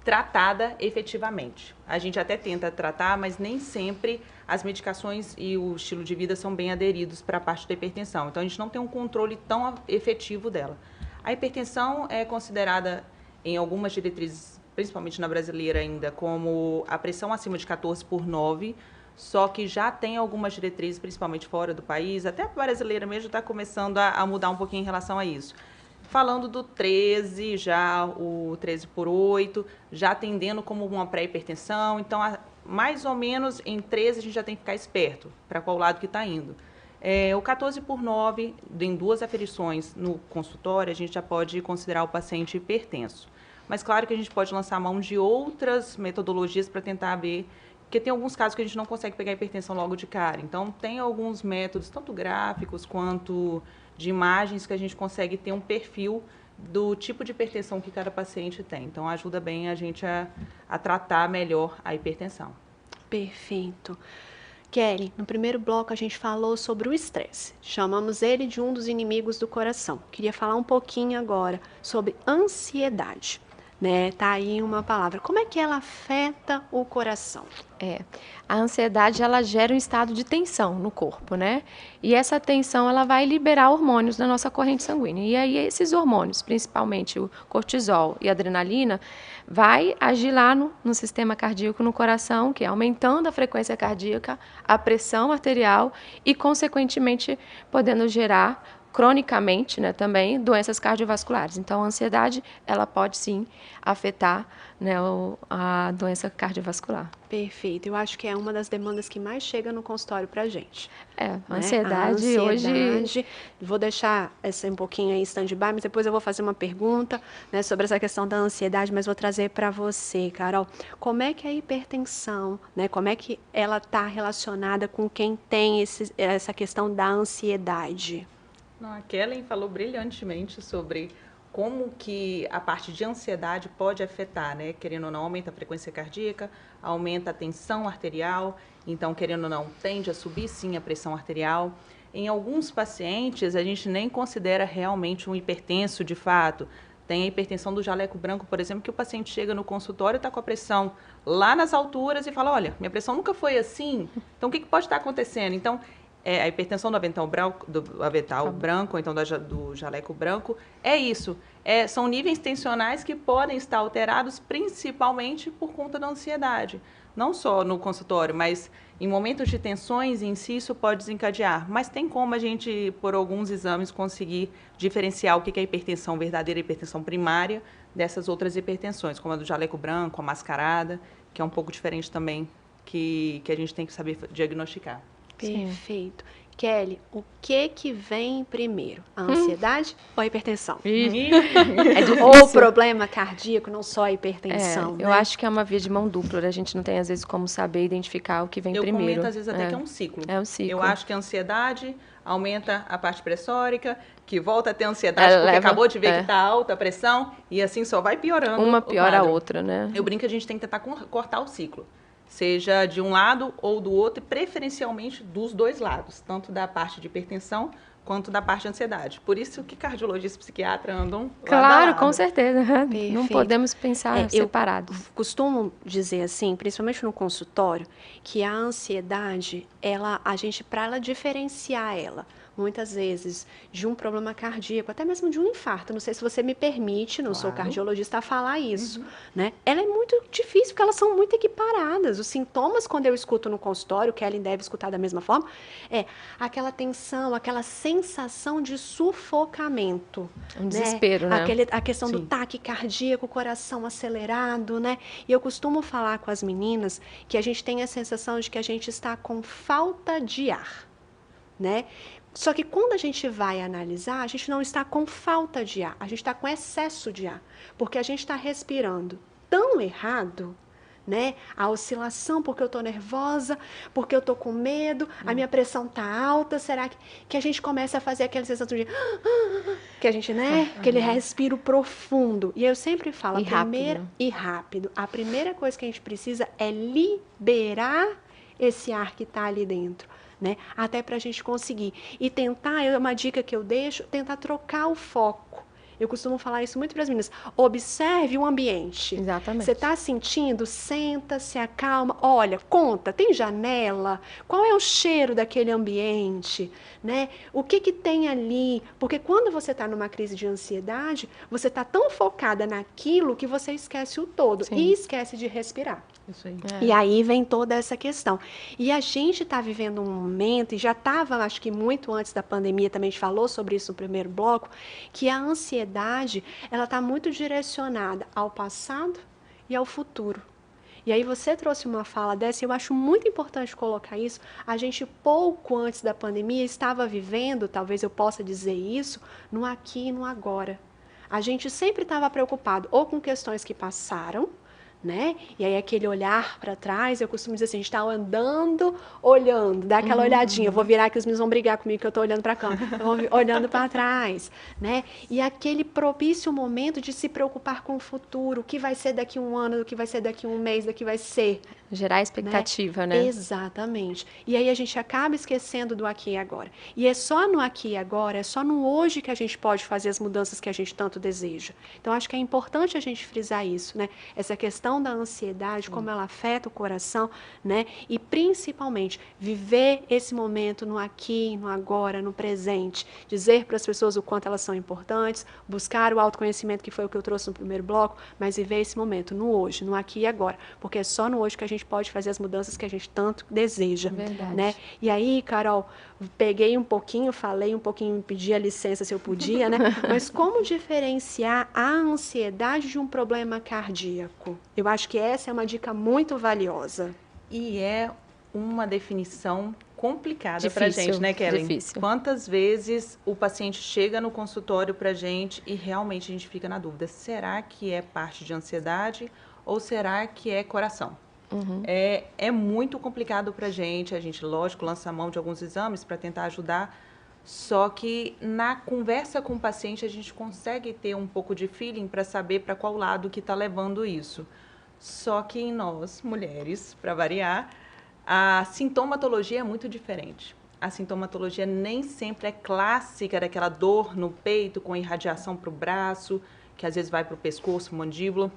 Speaker 12: tratada efetivamente. A gente até tenta tratar, mas nem sempre as medicações e o estilo de vida são bem aderidos para a parte da hipertensão. Então, a gente não tem um controle tão efetivo dela. A hipertensão é considerada, em algumas diretrizes, principalmente na brasileira ainda, como a pressão acima de 14/9, só que já tem algumas diretrizes, principalmente fora do país, até a brasileira mesmo está começando a mudar um pouquinho em relação a isso. Falando do 13, já o 13/8, já atendendo como uma pré-hipertensão. Então, mais ou menos em 13 a gente já tem que ficar esperto para qual lado que está indo. O 14/9, em 2 aferições no consultório, a gente já pode considerar o paciente hipertenso. Mas claro que a gente pode lançar mão de outras metodologias para tentar ver, porque tem alguns casos que a gente não consegue pegar a hipertensão logo de cara. Então, tem alguns métodos, tanto gráficos quanto de imagens, que a gente consegue ter um perfil do tipo de hipertensão que cada paciente tem. Então, ajuda bem a gente a tratar melhor a hipertensão.
Speaker 11: Perfeito. Kelly, no primeiro bloco a gente falou sobre o estresse. Chamamos ele de um dos inimigos do coração. Queria falar um pouquinho agora sobre ansiedade. Né? Tá aí uma palavra. Como é que ela afeta o coração?
Speaker 13: A ansiedade, ela gera um estado de tensão no corpo, né? E essa tensão, ela vai liberar hormônios na nossa corrente sanguínea. E aí, esses hormônios, principalmente o cortisol e a adrenalina, vai agir lá no sistema cardíaco, no coração, que é aumentando a frequência cardíaca, a pressão arterial e, consequentemente, podendo gerar cronicamente, né, também doenças cardiovasculares. Então, a ansiedade, ela pode sim afetar, né, a doença cardiovascular.
Speaker 11: Perfeito. Eu acho que é uma das demandas que mais chega no consultório pra gente.
Speaker 13: A ansiedade hoje...
Speaker 11: Vou deixar essa um pouquinho aí em stand-by, mas depois eu vou fazer uma pergunta, né, sobre essa questão da ansiedade, mas vou trazer para você, Carol. Como é que a hipertensão, né, como é que ela está relacionada com quem tem essa questão da ansiedade?
Speaker 12: A Kellen falou brilhantemente sobre como que a parte de ansiedade pode afetar, né? Querendo ou não, aumenta a frequência cardíaca, aumenta a tensão arterial, então, querendo ou não, tende a subir sim a pressão arterial. Em alguns pacientes, a gente nem considera realmente um hipertenso de fato. Tem a hipertensão do jaleco branco, por exemplo, que o paciente chega no consultório e está com a pressão lá nas alturas e fala, olha, minha pressão nunca foi assim, então o que pode estar acontecendo? Então, a hipertensão do avental branco, ou então do jaleco branco, é isso. São níveis tensionais que podem estar alterados principalmente por conta da ansiedade. Não só no consultório, mas em momentos de tensões em si isso pode desencadear. Mas tem como a gente, por alguns exames, conseguir diferenciar o que é hipertensão verdadeira e hipertensão primária dessas outras hipertensões, como a do jaleco branco, a mascarada, que é um pouco diferente também, que a gente tem que saber diagnosticar.
Speaker 11: Perfeito. Kelly, o que vem primeiro? A ansiedade ou a hipertensão?
Speaker 13: É difícil.
Speaker 11: Ou o problema cardíaco, não só a hipertensão, né?
Speaker 13: Eu acho que é uma via de mão dupla, a gente não tem, às vezes, como saber identificar o que vem primeiro.
Speaker 12: Eu comento, às vezes, até que é um ciclo.
Speaker 13: É um ciclo.
Speaker 12: Eu acho que a ansiedade aumenta a parte pressórica, que volta a ter ansiedade, porque acabou de ver que está alta a pressão, e assim só vai piorando.
Speaker 13: Uma piora a outra, né?
Speaker 12: Eu brinco que a gente tem que tentar cortar o ciclo. Seja de um lado ou do outro, e preferencialmente dos dois lados, tanto da parte de hipertensão quanto da parte de ansiedade. Por isso que cardiologistas e psiquiatras andam
Speaker 13: Claro, com certeza. Não podemos pensar separados.
Speaker 11: Eu costumo dizer assim, principalmente no consultório, que a ansiedade, a gente, para ela diferenciar ela, muitas vezes, de um problema cardíaco, até mesmo de um infarto. Não sei se você me permite, não sou cardiologista, a falar isso, né? Ela é muito difícil, porque elas são muito equiparadas. Os sintomas, quando eu escuto no consultório, que Ellen deve escutar da mesma forma, é aquela tensão, aquela sensação de sufocamento.
Speaker 13: Um desespero, né?
Speaker 11: A questão do taque cardíaco, o coração acelerado, né? E eu costumo falar com as meninas que a gente tem a sensação de que a gente está com falta de ar, né? Só que quando a gente vai analisar, a gente não está com falta de ar, a gente está com excesso de ar, porque a gente está respirando tão errado, né? A oscilação, porque eu estou nervosa, porque eu estou com medo, a minha pressão está alta, será que a gente começa a fazer aquela sensação de... que a gente, né? Aquele respiro profundo. E eu sempre falo, rápido. A primeira coisa que a gente precisa é liberar esse ar que está ali dentro. Né? Até para a gente conseguir. E tentar, uma dica que eu deixo, tentar trocar o foco. Eu costumo falar isso muito para as meninas. Observe o ambiente.
Speaker 13: Exatamente.
Speaker 11: Você está sentindo? Senta, se acalma. Olha, conta, tem janela? Qual é o cheiro daquele ambiente? Né? O que tem ali? Porque quando você está numa crise de ansiedade, você está tão focada naquilo que você esquece o todo. Sim. E esquece de respirar.
Speaker 12: Isso aí.
Speaker 11: E aí vem toda essa questão. E a gente está vivendo um momento, e já estava, acho que muito antes da pandemia, também a gente falou sobre isso no primeiro bloco, que a ansiedade, ela está muito direcionada ao passado e ao futuro. E aí você trouxe uma fala dessa, e eu acho muito importante colocar isso. A gente, pouco antes da pandemia, estava vivendo, talvez eu possa dizer isso, no aqui e no agora. A gente sempre estava preocupado ou com questões que passaram, né? E aí aquele olhar para trás, eu costumo dizer assim, a gente está andando, olhando, dá aquela olhadinha, eu vou virar que os meninos vão brigar comigo que eu estou olhando para cá, eu vou olhando para trás, né? E aquele propício momento de se preocupar com o futuro, o que vai ser daqui um ano, o que vai ser daqui um mês, o que vai ser.
Speaker 13: Gerar expectativa, né?
Speaker 11: Exatamente. E aí a gente acaba esquecendo do aqui e agora. E é só no aqui e agora, é só no hoje que a gente pode fazer as mudanças que a gente tanto deseja. Então, acho que é importante a gente frisar isso, né? Essa questão da ansiedade, como ela afeta o coração, né? E principalmente viver esse momento no aqui, no agora, no presente. Dizer para as pessoas o quanto elas são importantes, buscar o autoconhecimento, que foi o que eu trouxe no primeiro bloco, mas viver esse momento no hoje, no aqui e agora. Porque é só no hoje que a gente pode fazer as mudanças que a gente tanto deseja.
Speaker 13: Verdade.
Speaker 11: Né? E aí, Carol, peguei um pouquinho, falei um pouquinho, pedi a licença se eu podia, né? Mas como diferenciar a ansiedade de um problema cardíaco? Eu acho que essa é uma dica muito valiosa.
Speaker 12: E é uma definição complicada para a gente, né, Kellen?
Speaker 13: Difícil.
Speaker 12: Quantas vezes o paciente chega no consultório para a gente e realmente a gente fica na dúvida, será que é parte de ansiedade ou será que é coração? É muito complicado para a gente, lógico, lança a mão de alguns exames para tentar ajudar, Só que na conversa com o paciente a gente consegue ter um pouco de feeling para saber para qual lado que está levando isso. Só que em nós, mulheres, para variar, a sintomatologia é muito diferente. A sintomatologia nem sempre é clássica, daquela dor no peito com irradiação para o braço, que às vezes vai para o pescoço, mandíbula.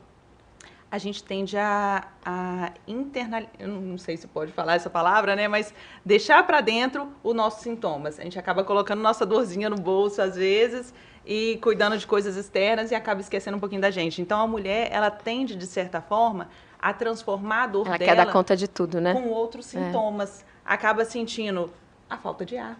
Speaker 12: A gente tende a internalizar, eu não sei se pode falar essa palavra, né? Mas deixar para dentro os nossos sintomas. A gente acaba colocando nossa dorzinha no bolso, às vezes, e cuidando de coisas externas e acaba esquecendo um pouquinho da gente. Então, a mulher, ela tende, de certa forma, a transformar a dor dela...
Speaker 13: Ela quer dar conta de tudo, né?
Speaker 12: Com outros sintomas. Acaba sentindo a falta de ar,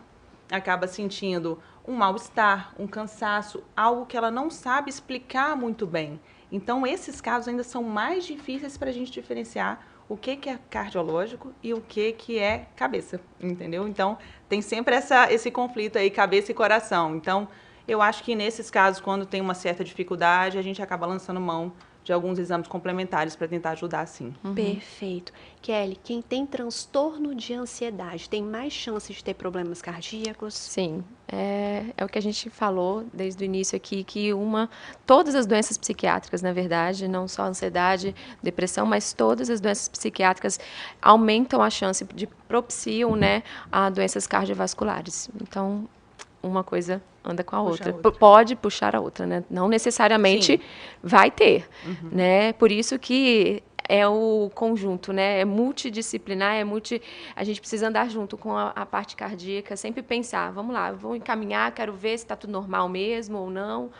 Speaker 12: acaba sentindo um mal-estar, um cansaço, algo que ela não sabe explicar muito bem. Então, esses casos ainda são mais difíceis para a gente diferenciar o que é cardiológico e o que é cabeça, entendeu? Então, tem sempre esse conflito aí, cabeça e coração. Então, eu acho que nesses casos, quando tem uma certa dificuldade, a gente acaba lançando mão de alguns exames complementares para tentar ajudar, sim.
Speaker 11: Perfeito. Kelly, quem tem transtorno de ansiedade tem mais chances de ter problemas cardíacos?
Speaker 13: Sim, é o que a gente falou desde o início aqui, que todas as doenças psiquiátricas, na verdade, não só ansiedade, depressão, mas todas as doenças psiquiátricas aumentam a chance de propiciam, né, a doenças cardiovasculares. Então, uma coisa anda com a outra. Pode puxar a outra, né? Não necessariamente vai ter, né? Por isso que é o conjunto, né? É multidisciplinar, a gente precisa andar junto com a parte cardíaca, sempre pensar, vamos lá, vou encaminhar, quero ver se está tudo normal mesmo ou não.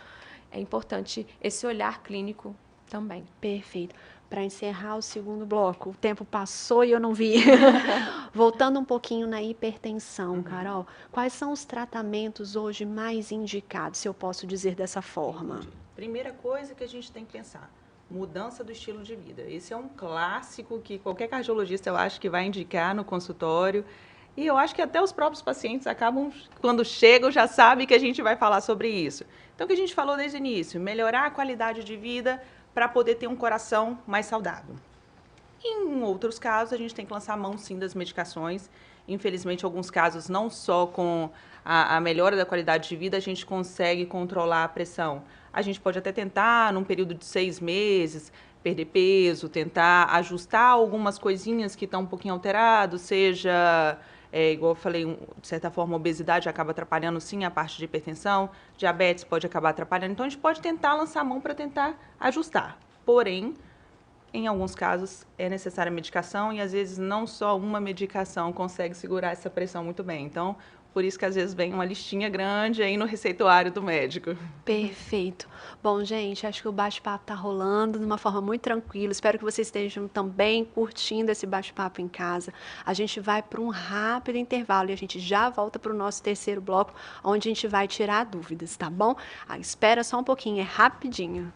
Speaker 13: É importante esse olhar clínico também.
Speaker 11: Perfeito. Para encerrar o segundo bloco, o tempo passou e eu não vi. Voltando um pouquinho na hipertensão, Carol, quais são os tratamentos hoje mais indicados, se eu posso dizer dessa forma?
Speaker 12: Primeira coisa que a gente tem que pensar, mudança do estilo de vida. Esse é um clássico que qualquer cardiologista, eu acho, que vai indicar no consultório. E eu acho que até os próprios pacientes acabam, quando chegam, já sabem que a gente vai falar sobre isso. Então, o que a gente falou desde o início, melhorar a qualidade de vida para poder ter um coração mais saudável. Em outros casos, a gente tem que lançar mão, sim, das medicações. Infelizmente, em alguns casos, não só com a melhora da qualidade de vida, a gente consegue controlar a pressão. A gente pode até tentar, num período de 6 meses, perder peso, tentar ajustar algumas coisinhas que estão um pouquinho alteradas, seja... igual eu falei, de certa forma, a obesidade acaba atrapalhando, sim, a parte de hipertensão, diabetes pode acabar atrapalhando, então a gente pode tentar lançar a mão para tentar ajustar. Porém, em alguns casos, é necessária medicação e, às vezes, não só uma medicação consegue segurar essa pressão muito bem. Então, por isso que, às vezes, vem uma listinha grande aí no receituário do médico.
Speaker 11: Perfeito. Bom, gente, acho que o bate-papo está rolando de uma forma muito tranquila. Espero que vocês estejam também curtindo esse bate-papo em casa. A gente vai para um rápido intervalo e a gente já volta para o nosso terceiro bloco, onde a gente vai tirar dúvidas, tá bom? Espera só um pouquinho, é rapidinho.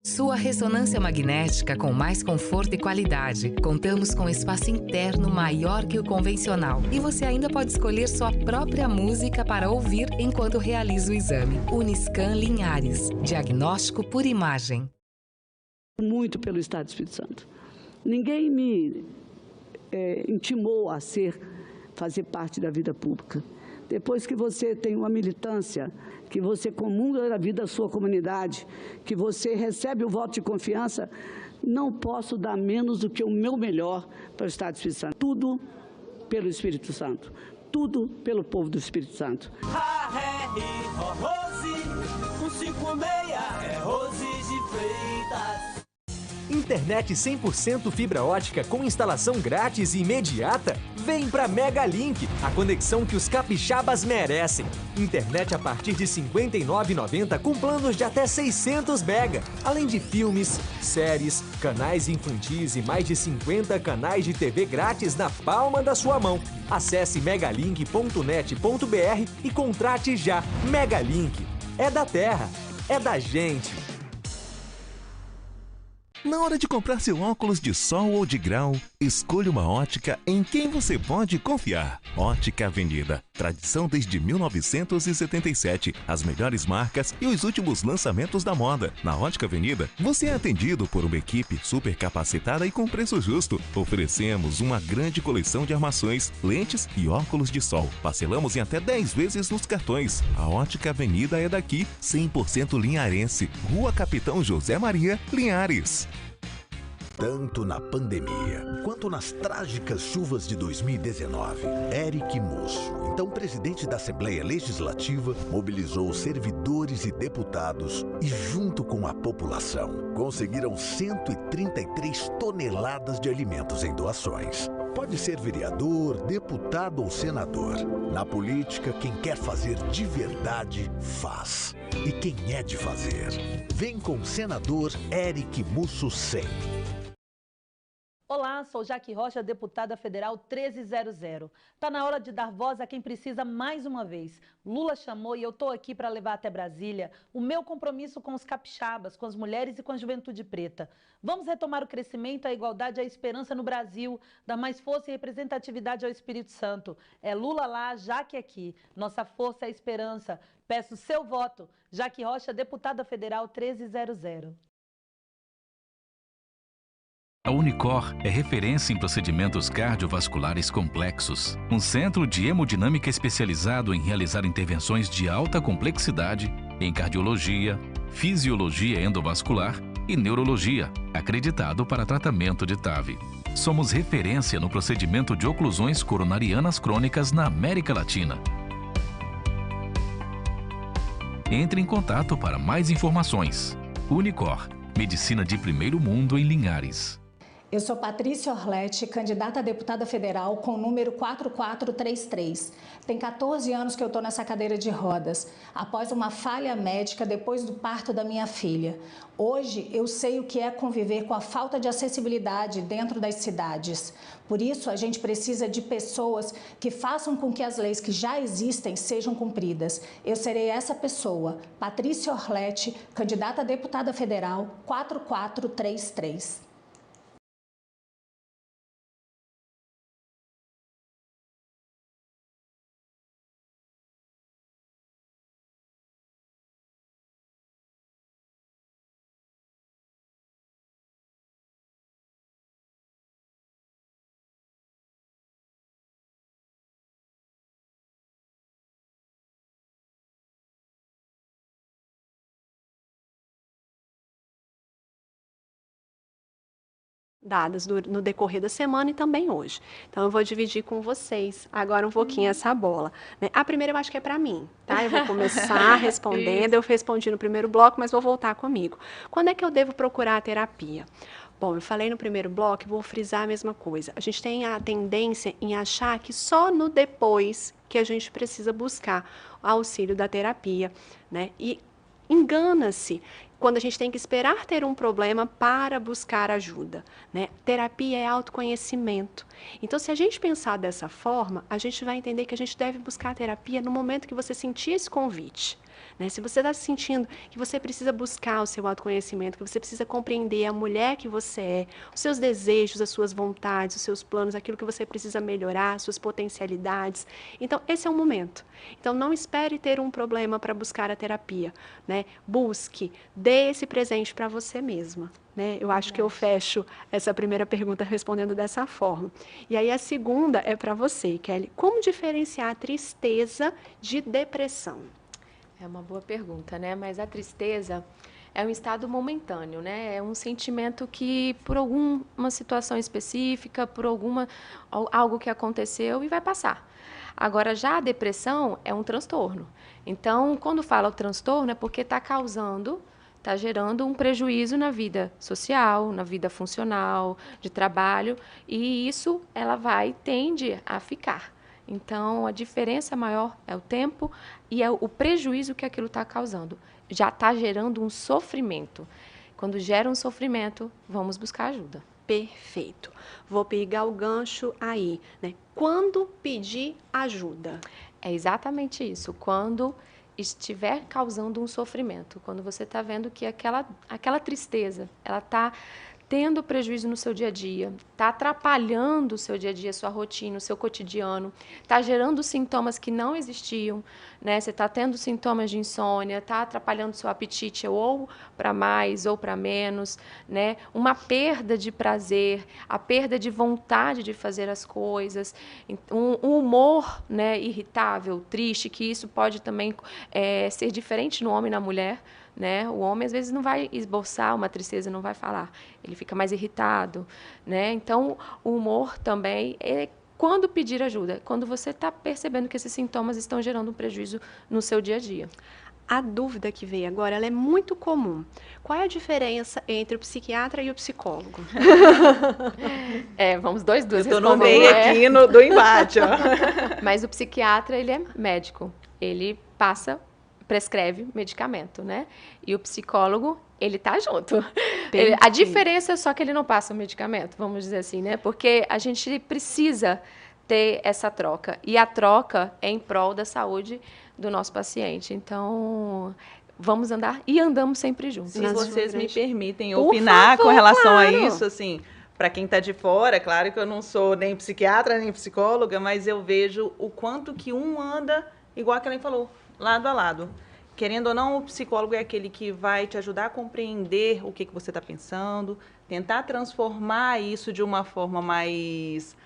Speaker 10: Sua ressonância magnética com mais conforto e qualidade. Contamos com espaço interno maior que o convencional. E você ainda pode escolher sua própria música para ouvir enquanto realiza o exame. Uniscan Linhares. Diagnóstico por imagem.
Speaker 5: Muito pelo Estado do Espírito Santo. Ninguém me intimou a fazer parte da vida pública. Depois que você tem uma militância, que você comunga da vida da sua comunidade, que você recebe o voto de confiança, não posso dar menos do que o meu melhor para o Estado do Espírito Santo. Tudo pelo Espírito Santo. Tudo pelo povo do Espírito Santo.
Speaker 6: Internet 100% fibra ótica com instalação grátis e imediata? Vem pra Megalink, a conexão que os capixabas merecem. Internet a partir de R$ 59,90 com planos de até 600 mega. Além de filmes, séries, canais infantis e mais de 50 canais de TV grátis na palma da sua mão. Acesse megalink.net.br e contrate já. Megalink. É da terra. É da gente.
Speaker 17: Na hora de comprar seu óculos de sol ou de grau,
Speaker 22: Escolha uma ótica em quem você pode confiar. Ótica Avenida. Tradição desde 1977. As melhores marcas e os últimos lançamentos da moda. Na Ótica Avenida, você é atendido por uma equipe super capacitada e com preço justo. Oferecemos uma grande coleção de armações, lentes e óculos de sol. Parcelamos em até 10 vezes nos cartões. A Ótica Avenida é daqui, 100% linharense. Rua Capitão José Maria, Linhares.
Speaker 4: Tanto na pandemia, quanto nas trágicas chuvas de 2019, Eric Musso, então presidente da Assembleia Legislativa, mobilizou servidores e deputados e, junto com a população, conseguiram 133 toneladas de alimentos em doações. Pode ser vereador, deputado ou senador. Na política, quem quer fazer de verdade, faz. E quem é de fazer? Vem com o senador Eric Musso 100.
Speaker 7: Olá, sou Jaque Rocha, deputada federal 1300. Tá na hora de dar voz a quem precisa mais uma vez. Lula chamou e eu tô aqui para levar até Brasília o meu compromisso com os capixabas, com as mulheres e com a juventude preta. Vamos retomar o crescimento, a igualdade e a esperança no Brasil, dar mais força e representatividade ao Espírito Santo. É Lula lá, Jaque aqui. Nossa força é a esperança. Peço seu voto. Jaque Rocha, deputada federal 1300.
Speaker 9: A Unicor é referência em procedimentos cardiovasculares complexos. Um centro de hemodinâmica especializado em realizar intervenções de alta complexidade em cardiologia, fisiologia endovascular e neurologia, acreditado para tratamento de TAV. Somos referência no procedimento de oclusões coronarianas crônicas na América Latina. Entre em contato para mais informações. Unicor, medicina de primeiro mundo em Linhares.
Speaker 8: Eu sou Patrícia Orletti, candidata a deputada federal com o número 4433. Tem 14 anos que eu estou nessa cadeira de rodas, após uma falha médica depois do parto da minha filha. Hoje eu sei o que é conviver com a falta de acessibilidade dentro das cidades. Por isso, a gente precisa de pessoas que façam com que as leis que já existem sejam cumpridas. Eu serei essa pessoa, Patrícia Orletti, candidata a deputada federal 4433.
Speaker 11: Dadas no decorrer da semana e também hoje. Então, eu vou dividir com vocês agora um pouquinho essa bola. Né? A primeira eu acho que é para mim, tá? Eu vou começar respondendo, eu respondi no primeiro bloco, mas vou voltar comigo. Quando é que eu devo procurar a terapia? Bom, eu falei no primeiro bloco e vou frisar a mesma coisa. A gente tem a tendência em achar que só no depois que a gente precisa buscar o auxílio da terapia, né? E engana-se quando a gente tem que esperar ter um problema para buscar ajuda, né? Terapia é autoconhecimento. Então, se a gente pensar dessa forma, a gente vai entender que a gente deve buscar a terapia no momento que você sentir esse convite. Né? Se você está sentindo que você precisa buscar o seu autoconhecimento, que você precisa compreender a mulher que você é, os seus desejos, as suas vontades, os seus planos, aquilo que você precisa melhorar, suas potencialidades. Então, esse é o momento. Então, não espere ter um problema para buscar a terapia. Né? Busque, dê esse presente para você mesma. Né? Eu acho que eu fecho essa primeira pergunta respondendo dessa forma. E aí a segunda é para você, Kelly. Como diferenciar a tristeza de depressão?
Speaker 13: É uma boa pergunta, né? Mas a tristeza é um estado momentâneo, né? É um sentimento que, por alguma situação específica, por algo que aconteceu e vai passar. Agora, já a depressão é um transtorno. Então, quando fala o transtorno, é porque está gerando um prejuízo na vida social, na vida funcional, de trabalho, e isso tende a ficar. Então, a diferença maior é o tempo e é o prejuízo que aquilo está causando. Já está gerando um sofrimento. Quando gera um sofrimento, vamos buscar ajuda.
Speaker 11: Perfeito. Vou pegar o gancho aí, né? Quando pedir ajuda?
Speaker 13: É exatamente isso. Quando estiver causando um sofrimento. Quando você está vendo que aquela tristeza, ela está tendo prejuízo no seu dia a dia, está atrapalhando o seu dia a dia, sua rotina, o seu cotidiano, está gerando sintomas que não existiam, né? Você está tendo sintomas de insônia, está atrapalhando o seu apetite ou para mais ou para menos, né? Uma perda de prazer, a perda de vontade de fazer as coisas, um humor, né, irritável, triste, que isso pode também ser diferente no homem e na mulher. Né? O homem, às vezes, não vai esboçar uma tristeza, não vai falar. Ele fica mais irritado. Né? Então, o humor também é quando pedir ajuda, quando você está percebendo que esses sintomas estão gerando um prejuízo no seu dia a dia.
Speaker 11: A dúvida que veio agora, ela é muito comum. Qual é a diferença entre o psiquiatra e o psicólogo?
Speaker 13: Vamos duas
Speaker 12: Eu estou no meio aqui do embate. Ó.
Speaker 13: Mas o psiquiatra, ele é médico. Ele prescreve medicamento, né? E o psicólogo, ele tá junto. A diferença é só que ele não passa o medicamento, vamos dizer assim, né? Porque a gente precisa ter essa troca. E a troca é em prol da saúde do nosso paciente. Então, vamos andar e andamos sempre juntos.
Speaker 12: Se vocês me permitem opinar com relação a isso, assim, para quem está de fora, claro que eu não sou nem psiquiatra, nem psicóloga, mas eu vejo o quanto que um anda, igual a que ela falou, lado a lado. Querendo ou não, o psicólogo é aquele que vai te ajudar a compreender o que você está pensando, tentar transformar isso de uma forma mais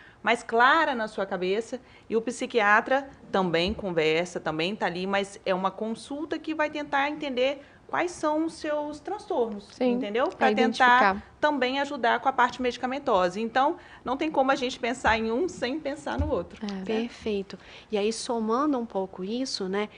Speaker 12: clara na sua cabeça. E o psiquiatra também conversa, também está ali, mas é uma consulta que vai tentar entender quais são os seus transtornos, entendeu? Para tentar também ajudar com a parte medicamentosa. Então, não tem como a gente pensar em um sem pensar no outro.
Speaker 11: Perfeito. E aí, somando um pouco isso, né,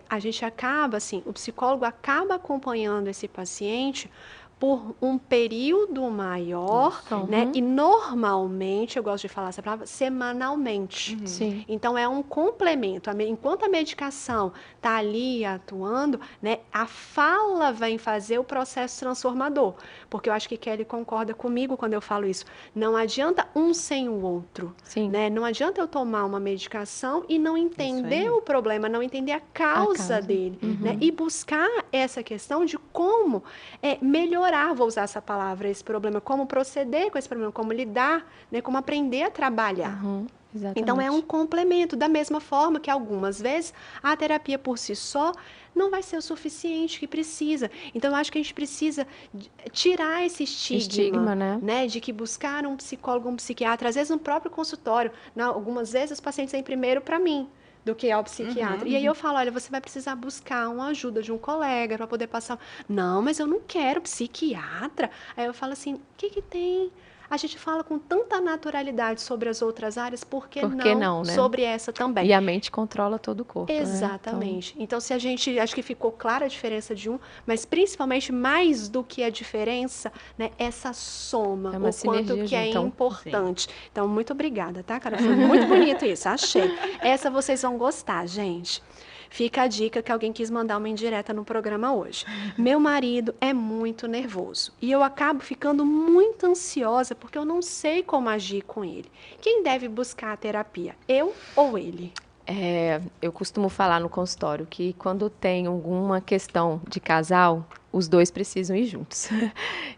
Speaker 11: a gente acaba, assim, o psicólogo acaba acompanhando esse paciente por um período maior, né? E normalmente, eu gosto de falar essa palavra, semanalmente.
Speaker 13: Sim.
Speaker 11: Então, é um complemento. Enquanto a medicação está ali atuando, né, a fala vai fazer o processo transformador. Porque eu acho que Kelly concorda comigo quando eu falo isso. Não adianta um sem o outro. Né? Não adianta eu tomar uma medicação e não entender o problema, não entender a causa dele. Né? E buscar essa questão de como melhorar, vou usar essa palavra, esse problema, como proceder com esse problema, como lidar, né, como aprender a trabalhar. Então, é um complemento, da mesma forma que algumas vezes a terapia por si só não vai ser o suficiente que precisa. Então, eu acho que a gente precisa tirar esse estigma, né, de que buscar um psicólogo, um psiquiatra, às vezes no próprio consultório, algumas vezes os pacientes vêm primeiro para mim, do que ao psiquiatra. E aí eu falo, olha, você vai precisar buscar uma ajuda de um colega para poder passar. Não, mas eu não quero psiquiatra. Aí eu falo assim, o que tem? A gente fala com tanta naturalidade sobre as outras áreas, por que não, né? Sobre essa também?
Speaker 13: E a mente controla todo o corpo.
Speaker 11: Exatamente. Né? Então, se a gente, acho que ficou clara a diferença de um, mas principalmente mais do que a diferença, né, essa soma, o quanto que é importante. Sim. Então, muito obrigada, tá, cara? Foi muito bonito isso, achei. Essa vocês vão gostar, gente. Fica a dica que alguém quis mandar uma indireta no programa hoje. Meu marido é muito nervoso e eu acabo ficando muito ansiosa porque eu não sei como agir com ele. Quem deve buscar a terapia, eu ou ele?
Speaker 13: Eu costumo falar no consultório que quando tem alguma questão de casal, os dois precisam ir juntos.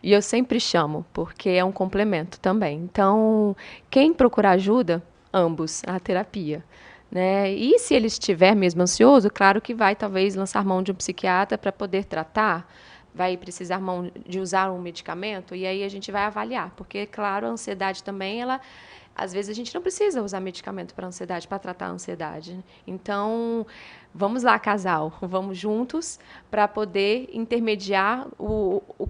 Speaker 13: E eu sempre chamo, porque é um complemento também. Então, quem procurar ajuda, ambos, a terapia. Né? E se ele estiver mesmo ansioso, claro que vai talvez lançar mão de um psiquiatra para poder tratar, vai precisar de usar um medicamento, e aí a gente vai avaliar, porque, claro, a ansiedade também, às vezes a gente não precisa usar medicamento para ansiedade, para tratar a ansiedade. Então, vamos lá, casal, vamos juntos para poder intermediar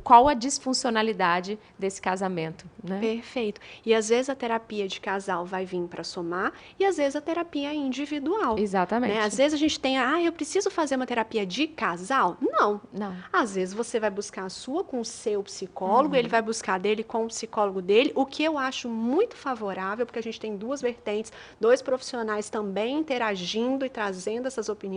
Speaker 13: qual a disfuncionalidade desse casamento. Né?
Speaker 11: Perfeito. E às vezes a terapia de casal vai vir para somar e às vezes a terapia é individual.
Speaker 13: Exatamente.
Speaker 11: Né? Às vezes a gente tem, eu preciso fazer uma terapia de casal? Não. Às vezes você vai buscar a sua com o seu psicólogo, ele vai buscar a dele com o psicólogo dele, o que eu acho muito favorável, porque a gente tem duas vertentes, dois profissionais também interagindo e trazendo essas opiniões.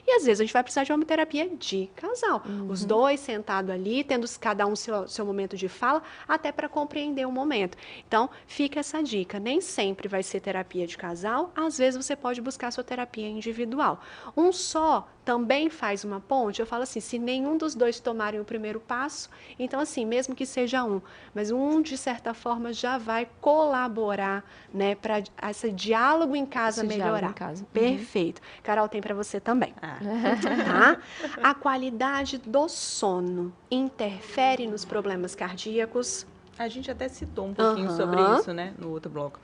Speaker 11: E às vezes a gente vai precisar de uma terapia de casal. Os dois sentados ali, tendo cada um seu momento de fala, até para compreender o momento. Então, fica essa dica. Nem sempre vai ser terapia de casal, às vezes você pode buscar a sua terapia individual. Um só também faz uma ponte. Eu falo assim, se nenhum dos dois tomarem o primeiro passo, então assim, mesmo que seja um, mas um de certa forma já vai colaborar, né, para esse diálogo em casa melhorar.
Speaker 13: Em casa.
Speaker 11: Perfeito. Carol, tem para você também. Tá? A qualidade do sono interfere nos problemas cardíacos?
Speaker 12: A gente até citou um pouquinho sobre isso, né, no outro bloco.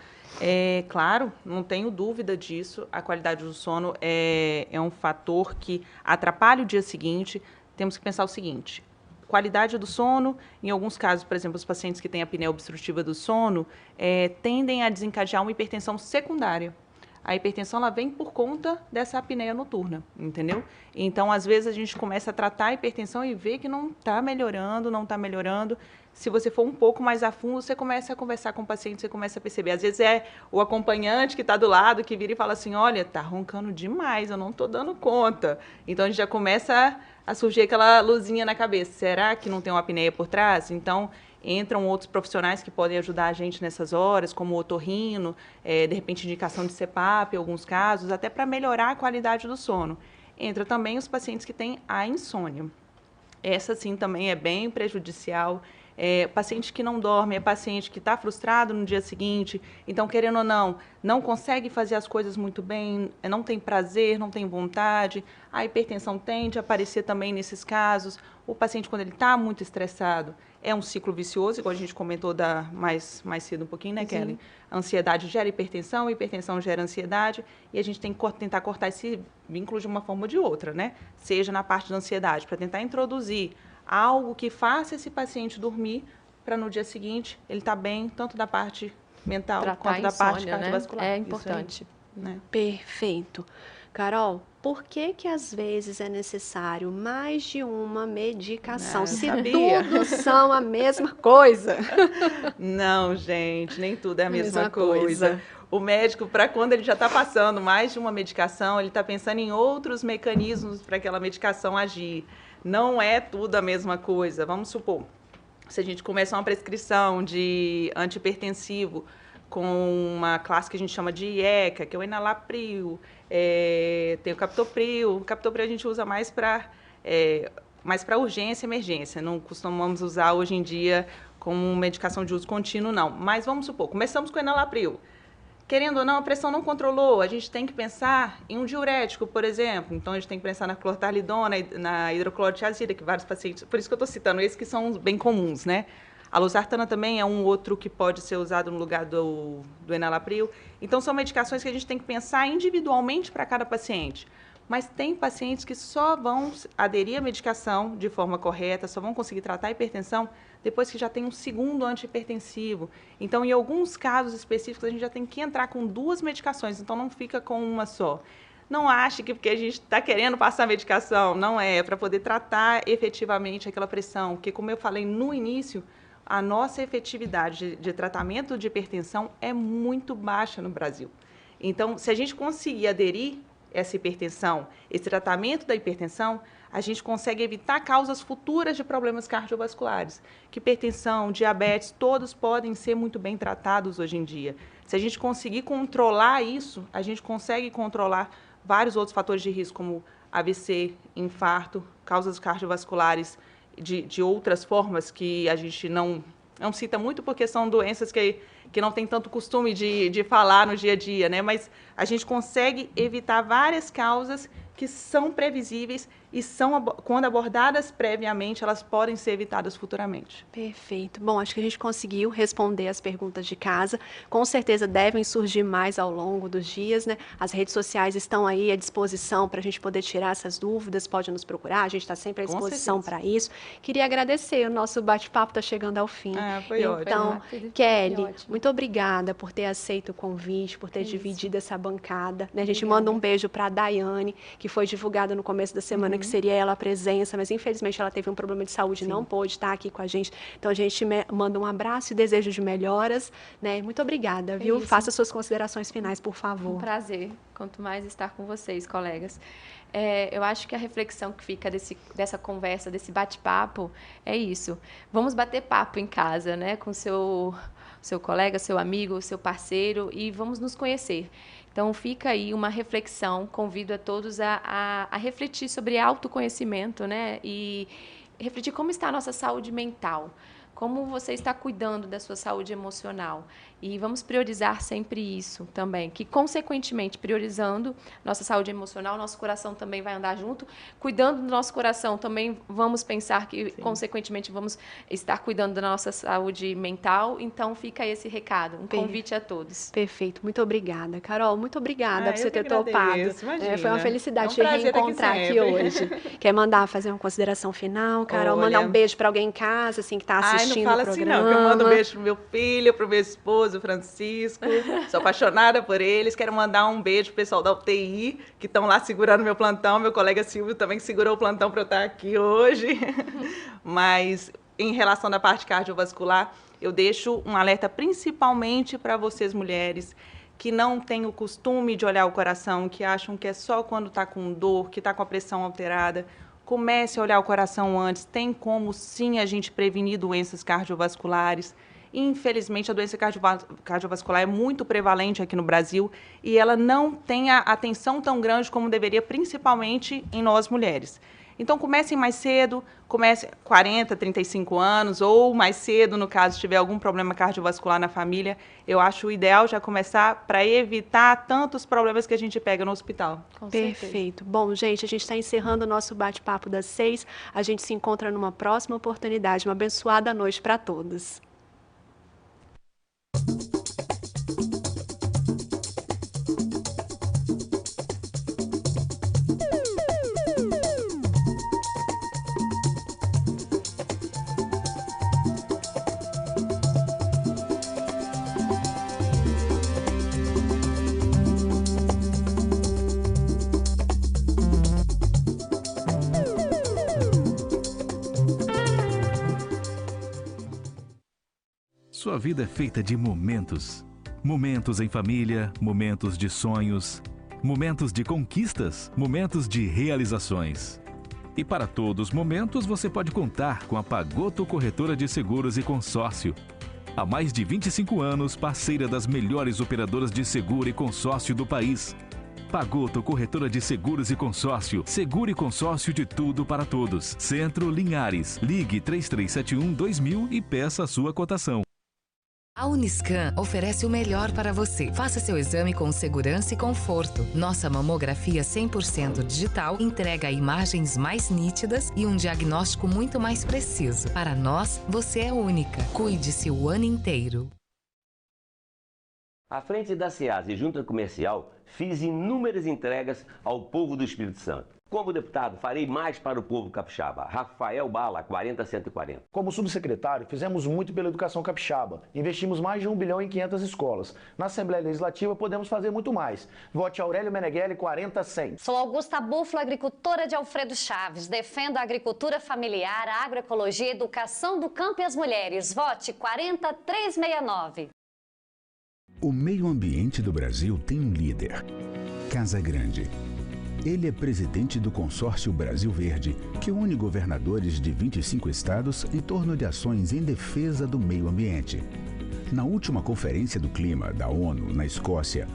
Speaker 12: Claro, não tenho dúvida disso, a qualidade do sono é um fator que atrapalha o dia seguinte. Temos que pensar o seguinte, qualidade do sono, em alguns casos, por exemplo, os pacientes que têm apneia obstrutiva do sono, tendem a desencadear uma hipertensão secundária. A hipertensão ela vem por conta dessa apneia noturna, entendeu? Então, às vezes, a gente começa a tratar a hipertensão e vê que não está melhorando, não está melhorando. Se você for um pouco mais a fundo, você começa a conversar com o paciente, você começa a perceber. Às vezes é o acompanhante que está do lado, que vira e fala assim, olha, está roncando demais, eu não estou dando conta. Então, a gente já começa a surgir aquela luzinha na cabeça. Será que não tem uma apneia por trás? Então, entram outros profissionais que podem ajudar a gente nessas horas, como o otorrino, de repente indicação de CPAP, em alguns casos, até para melhorar a qualidade do sono. Entra também os pacientes que têm a insônia. Essa, sim, também é bem prejudicial. Paciente que não dorme, é paciente que está frustrado no dia seguinte, então, querendo ou não consegue fazer as coisas muito bem, não tem prazer, não tem vontade, a hipertensão tende a aparecer também nesses casos. O paciente, quando ele está muito estressado, é um ciclo vicioso, igual a gente comentou mais cedo um pouquinho, né, Kelly? A ansiedade gera hipertensão gera ansiedade, e a gente tem que tentar cortar esse vínculo de uma forma ou de outra, né? Seja na parte da ansiedade, para tentar introduzir algo que faça esse paciente dormir, para no dia seguinte ele estar bem, tanto da parte mental quanto da parte cardiovascular.
Speaker 13: É importante.
Speaker 12: Aí, né?
Speaker 11: Perfeito. Carol, por que às vezes é necessário mais de uma medicação? Se tudo são a mesma coisa.
Speaker 12: Não, gente, nem tudo é a mesma coisa. O médico, para quando ele já está passando mais de uma medicação, ele está pensando em outros mecanismos para aquela medicação agir. Não é tudo a mesma coisa. Vamos supor, se a gente começa uma prescrição de antihipertensivo com uma classe que a gente chama de IECA, que é o enalapril, tem o captopril. O captopril a gente usa mais para urgência e emergência. Não costumamos usar hoje em dia como medicação de uso contínuo, não. Mas vamos supor, começamos com o enalapril. Querendo ou não, a pressão não controlou, a gente tem que pensar em um diurético, por exemplo. Então, a gente tem que pensar na clortalidona, na hidroclorotiazida, que vários pacientes... Por isso que eu estou citando esses que são bem comuns, né? A losartana também é um outro que pode ser usado no lugar do enalapril. Então, são medicações que a gente tem que pensar individualmente para cada paciente. Mas tem pacientes que só vão aderir à medicação de forma correta, só vão conseguir tratar a hipertensão depois que já tem um segundo antihipertensivo. Então, em alguns casos específicos, a gente já tem que entrar com 2 medicações, então não fica com uma só. Não ache que porque a gente está querendo passar medicação, não é para poder tratar efetivamente aquela pressão, porque, como eu falei no início, a nossa efetividade de tratamento de hipertensão é muito baixa no Brasil. Então, se a gente conseguir aderir essa hipertensão, esse tratamento da hipertensão, a gente consegue evitar causas futuras de problemas cardiovasculares. Que hipertensão, diabetes, todos podem ser muito bem tratados hoje em dia. Se a gente conseguir controlar isso, a gente consegue controlar vários outros fatores de risco, como AVC, infarto, causas cardiovasculares de outras formas que a gente não cita muito porque são doenças que não tem tanto costume de falar no dia a dia, né? Mas a gente consegue evitar várias causas que são previsíveis e quando abordadas previamente, elas podem ser evitadas futuramente.
Speaker 11: Perfeito. Bom, acho que a gente conseguiu responder as perguntas de casa. Com certeza devem surgir mais ao longo dos dias, né? As redes sociais estão aí à disposição para a gente poder tirar essas dúvidas, pode nos procurar, a gente está sempre à disposição para isso. Queria agradecer, o nosso bate-papo está chegando ao fim.
Speaker 12: Foi ótimo.
Speaker 11: Então, Kelly, muito obrigada por ter aceito o convite, por ter dividido essa bancada. Né? A gente manda um beijo para a Daiane, que foi divulgada no começo da semana, que seria ela a presença, mas infelizmente ela teve um problema de saúde e não pôde estar aqui com a gente. Então a gente manda um abraço e desejo de melhoras, né? Muito obrigada, viu? Faça suas considerações finais, por favor.
Speaker 13: Um prazer, quanto mais estar com vocês, colegas. Eu acho que a reflexão que fica dessa conversa, desse bate-papo, é isso. Vamos bater papo em casa, né? Com seu colega, seu amigo, seu parceiro, e vamos nos conhecer. Então fica aí uma reflexão, convido a todos a refletir sobre autoconhecimento, né? E refletir como está a nossa saúde mental. Como você está cuidando da sua saúde emocional. E vamos priorizar sempre isso também, que consequentemente, priorizando nossa saúde emocional, nosso coração também vai andar junto. Cuidando do nosso coração, também vamos pensar que, consequentemente, vamos estar cuidando da nossa saúde mental. Então, fica esse recado, um convite a todos.
Speaker 11: Perfeito, muito obrigada. Carol, muito obrigada por você ter topado. Foi uma felicidade te reencontrar aqui hoje. Quer fazer uma consideração final, Carol? Mandar um beijo para alguém em casa, assim, que está assistindo o programa.
Speaker 12: Não fala assim não, que eu mando um beijo pro meu filho, pro meu esposo, o Francisco, sou apaixonada por eles, quero mandar um beijo pro pessoal da UTI, que estão lá segurando meu plantão, meu colega Silvio também segurou o plantão para eu estar aqui hoje, mas em relação à parte cardiovascular, eu deixo um alerta principalmente para vocês mulheres, que não têm o costume de olhar o coração, que acham que é só quando está com dor, que está com a pressão alterada. Comece a olhar o coração antes, tem como sim a gente prevenir doenças cardiovasculares. Infelizmente, a doença cardiovascular é muito prevalente aqui no Brasil e ela não tem a atenção tão grande como deveria, principalmente em nós mulheres. Então, comecem mais cedo, comece 40, 35 anos ou mais cedo, no caso, tiver algum problema cardiovascular na família. Eu acho o ideal já começar para evitar tantos problemas que a gente pega no hospital.
Speaker 11: Perfeito. Bom, gente, a gente está encerrando o nosso bate-papo das 6. A gente se encontra numa próxima oportunidade. Uma abençoada noite para todos.
Speaker 9: Sua vida é feita de momentos. Momentos em família, momentos de sonhos, momentos de conquistas, momentos de realizações. E para todos os momentos você pode contar com a Pagoto Corretora de Seguros e Consórcio. Há mais de 25 anos, parceira das melhores operadoras de seguro e consórcio do país. Pagoto Corretora de Seguros e Consórcio. Seguro e consórcio de tudo para todos. Centro Linhares. Ligue 3371-2000 e peça a sua cotação.
Speaker 10: A Uniscan oferece o melhor para você. Faça seu exame com segurança e conforto. Nossa mamografia 100% digital entrega imagens mais nítidas e um diagnóstico muito mais preciso. Para nós, você é única. Cuide-se o ano inteiro.
Speaker 2: À frente da SEAS e Junta Comercial, fiz inúmeras entregas ao povo do Espírito Santo. Como deputado, farei mais para o povo capixaba. Rafael Bala, 40140.
Speaker 14: Como subsecretário, fizemos muito pela educação capixaba. Investimos mais de 1 bilhão em 500 escolas. Na Assembleia Legislativa, podemos fazer muito mais. Vote Aurélio Meneghelli, 40100.
Speaker 15: Sou Augusta Búfalo, agricultora de Alfredo Chaves. Defendo a agricultura familiar, a agroecologia, a educação do campo e as mulheres. Vote 40369.
Speaker 24: O meio ambiente do Brasil tem um líder, Casa Grande. Ele é presidente do consórcio Brasil Verde, que une governadores de 25 estados em torno de ações em defesa do meio ambiente. Na última Conferência do Clima da ONU, na Escócia,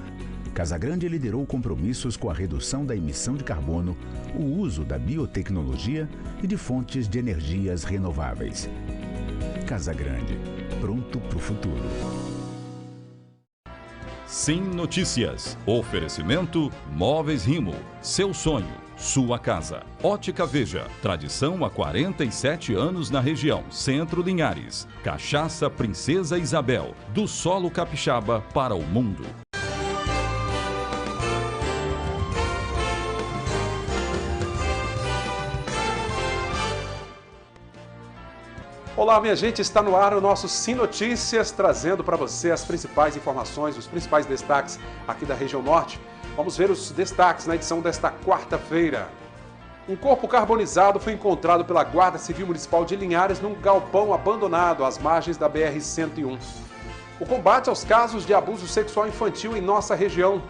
Speaker 24: Casa Grande liderou compromissos com a redução da emissão de carbono, o uso da biotecnologia e de fontes de energias renováveis. Casa Grande, pronto para o futuro.
Speaker 25: Sim Notícias. Oferecimento Móveis Rimo. Seu sonho, sua casa. Ótica Veja. Tradição há 47 anos na região. Centro Linhares. Cachaça Princesa Isabel. Do solo capixaba para o mundo.
Speaker 26: Olá, minha gente, está no ar o nosso Sim Notícias, trazendo para você as principais informações, os principais destaques aqui da região norte. Vamos ver os destaques na edição desta quarta-feira. Um corpo carbonizado foi encontrado pela Guarda Civil Municipal de Linhares num galpão abandonado às margens da BR-101. O combate aos casos de abuso sexual infantil em nossa região.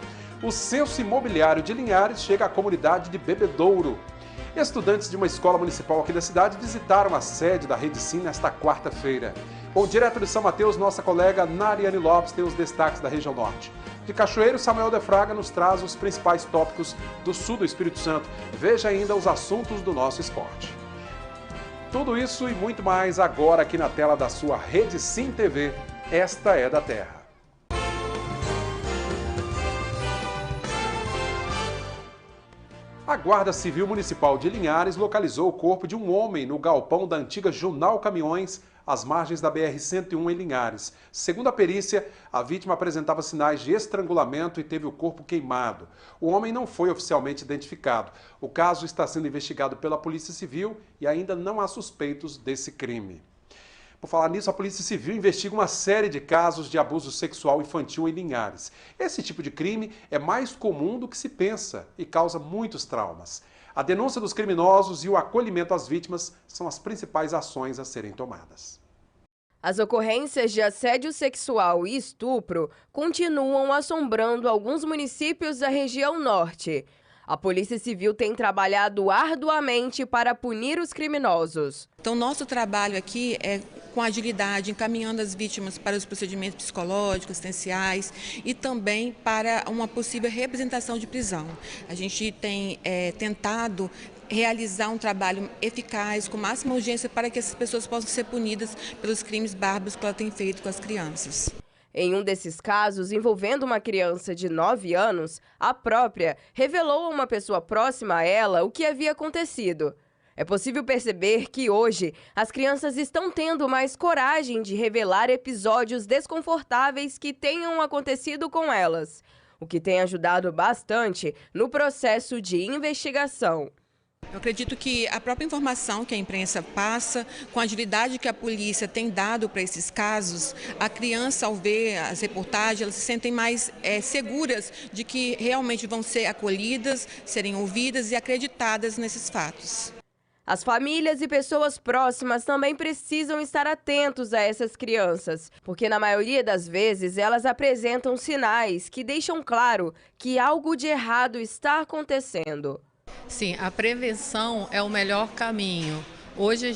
Speaker 26: O Censo Imobiliário de Linhares chega à comunidade de Bebedouro. Estudantes de uma escola municipal aqui da cidade visitaram a sede da Rede Sim nesta quarta-feira. Bom, direto de São Mateus, nossa colega Nariane Lopes tem os destaques da região norte. De Cachoeiro, Samuel de Fraga nos traz os principais tópicos do sul do Espírito Santo. Veja ainda os assuntos do nosso esporte. Tudo isso e muito mais agora aqui na tela da sua Rede Sim TV. Esta é da Terra. A Guarda Civil Municipal de Linhares localizou o corpo de um homem no galpão da antiga Junal Caminhões, às margens da BR-101 em Linhares. Segundo a perícia, a vítima apresentava sinais de estrangulamento e teve o corpo queimado. O homem não foi oficialmente identificado. O caso está sendo investigado pela Polícia Civil e ainda não há suspeitos desse crime. Por falar nisso, a Polícia Civil investiga uma série de casos de abuso sexual infantil em Linhares. Esse tipo de crime é mais comum do que se pensa e causa muitos traumas. A denúncia dos criminosos e o acolhimento às vítimas são as principais ações a serem tomadas.
Speaker 16: As ocorrências de assédio sexual e estupro continuam assombrando alguns municípios da região norte. A Polícia Civil tem trabalhado arduamente para punir os criminosos.
Speaker 18: Então, nosso trabalho aqui é com agilidade, encaminhando as vítimas para os procedimentos psicológicos, assistenciais e também para uma possível representação de prisão. A gente tem tentado realizar um trabalho eficaz, com máxima urgência, para que essas pessoas possam ser punidas pelos crimes bárbaros que ela tem feito com as crianças.
Speaker 16: Em um desses casos, envolvendo uma criança de 9 anos, a própria revelou a uma pessoa próxima a ela o que havia acontecido. É possível perceber que hoje as crianças estão tendo mais coragem de revelar episódios desconfortáveis que tenham acontecido com elas, o que tem ajudado bastante no processo de investigação.
Speaker 18: Eu acredito que a própria informação que a imprensa passa, com a agilidade que a polícia tem dado para esses casos, a criança, ao ver as reportagens, elas se sentem mais seguras de que realmente vão ser acolhidas, serem ouvidas e acreditadas nesses fatos.
Speaker 16: As famílias e pessoas próximas também precisam estar atentos a essas crianças, porque na maioria das vezes elas apresentam sinais que deixam claro que algo de errado está acontecendo.
Speaker 19: Sim, a prevenção é o melhor caminho. Hoje a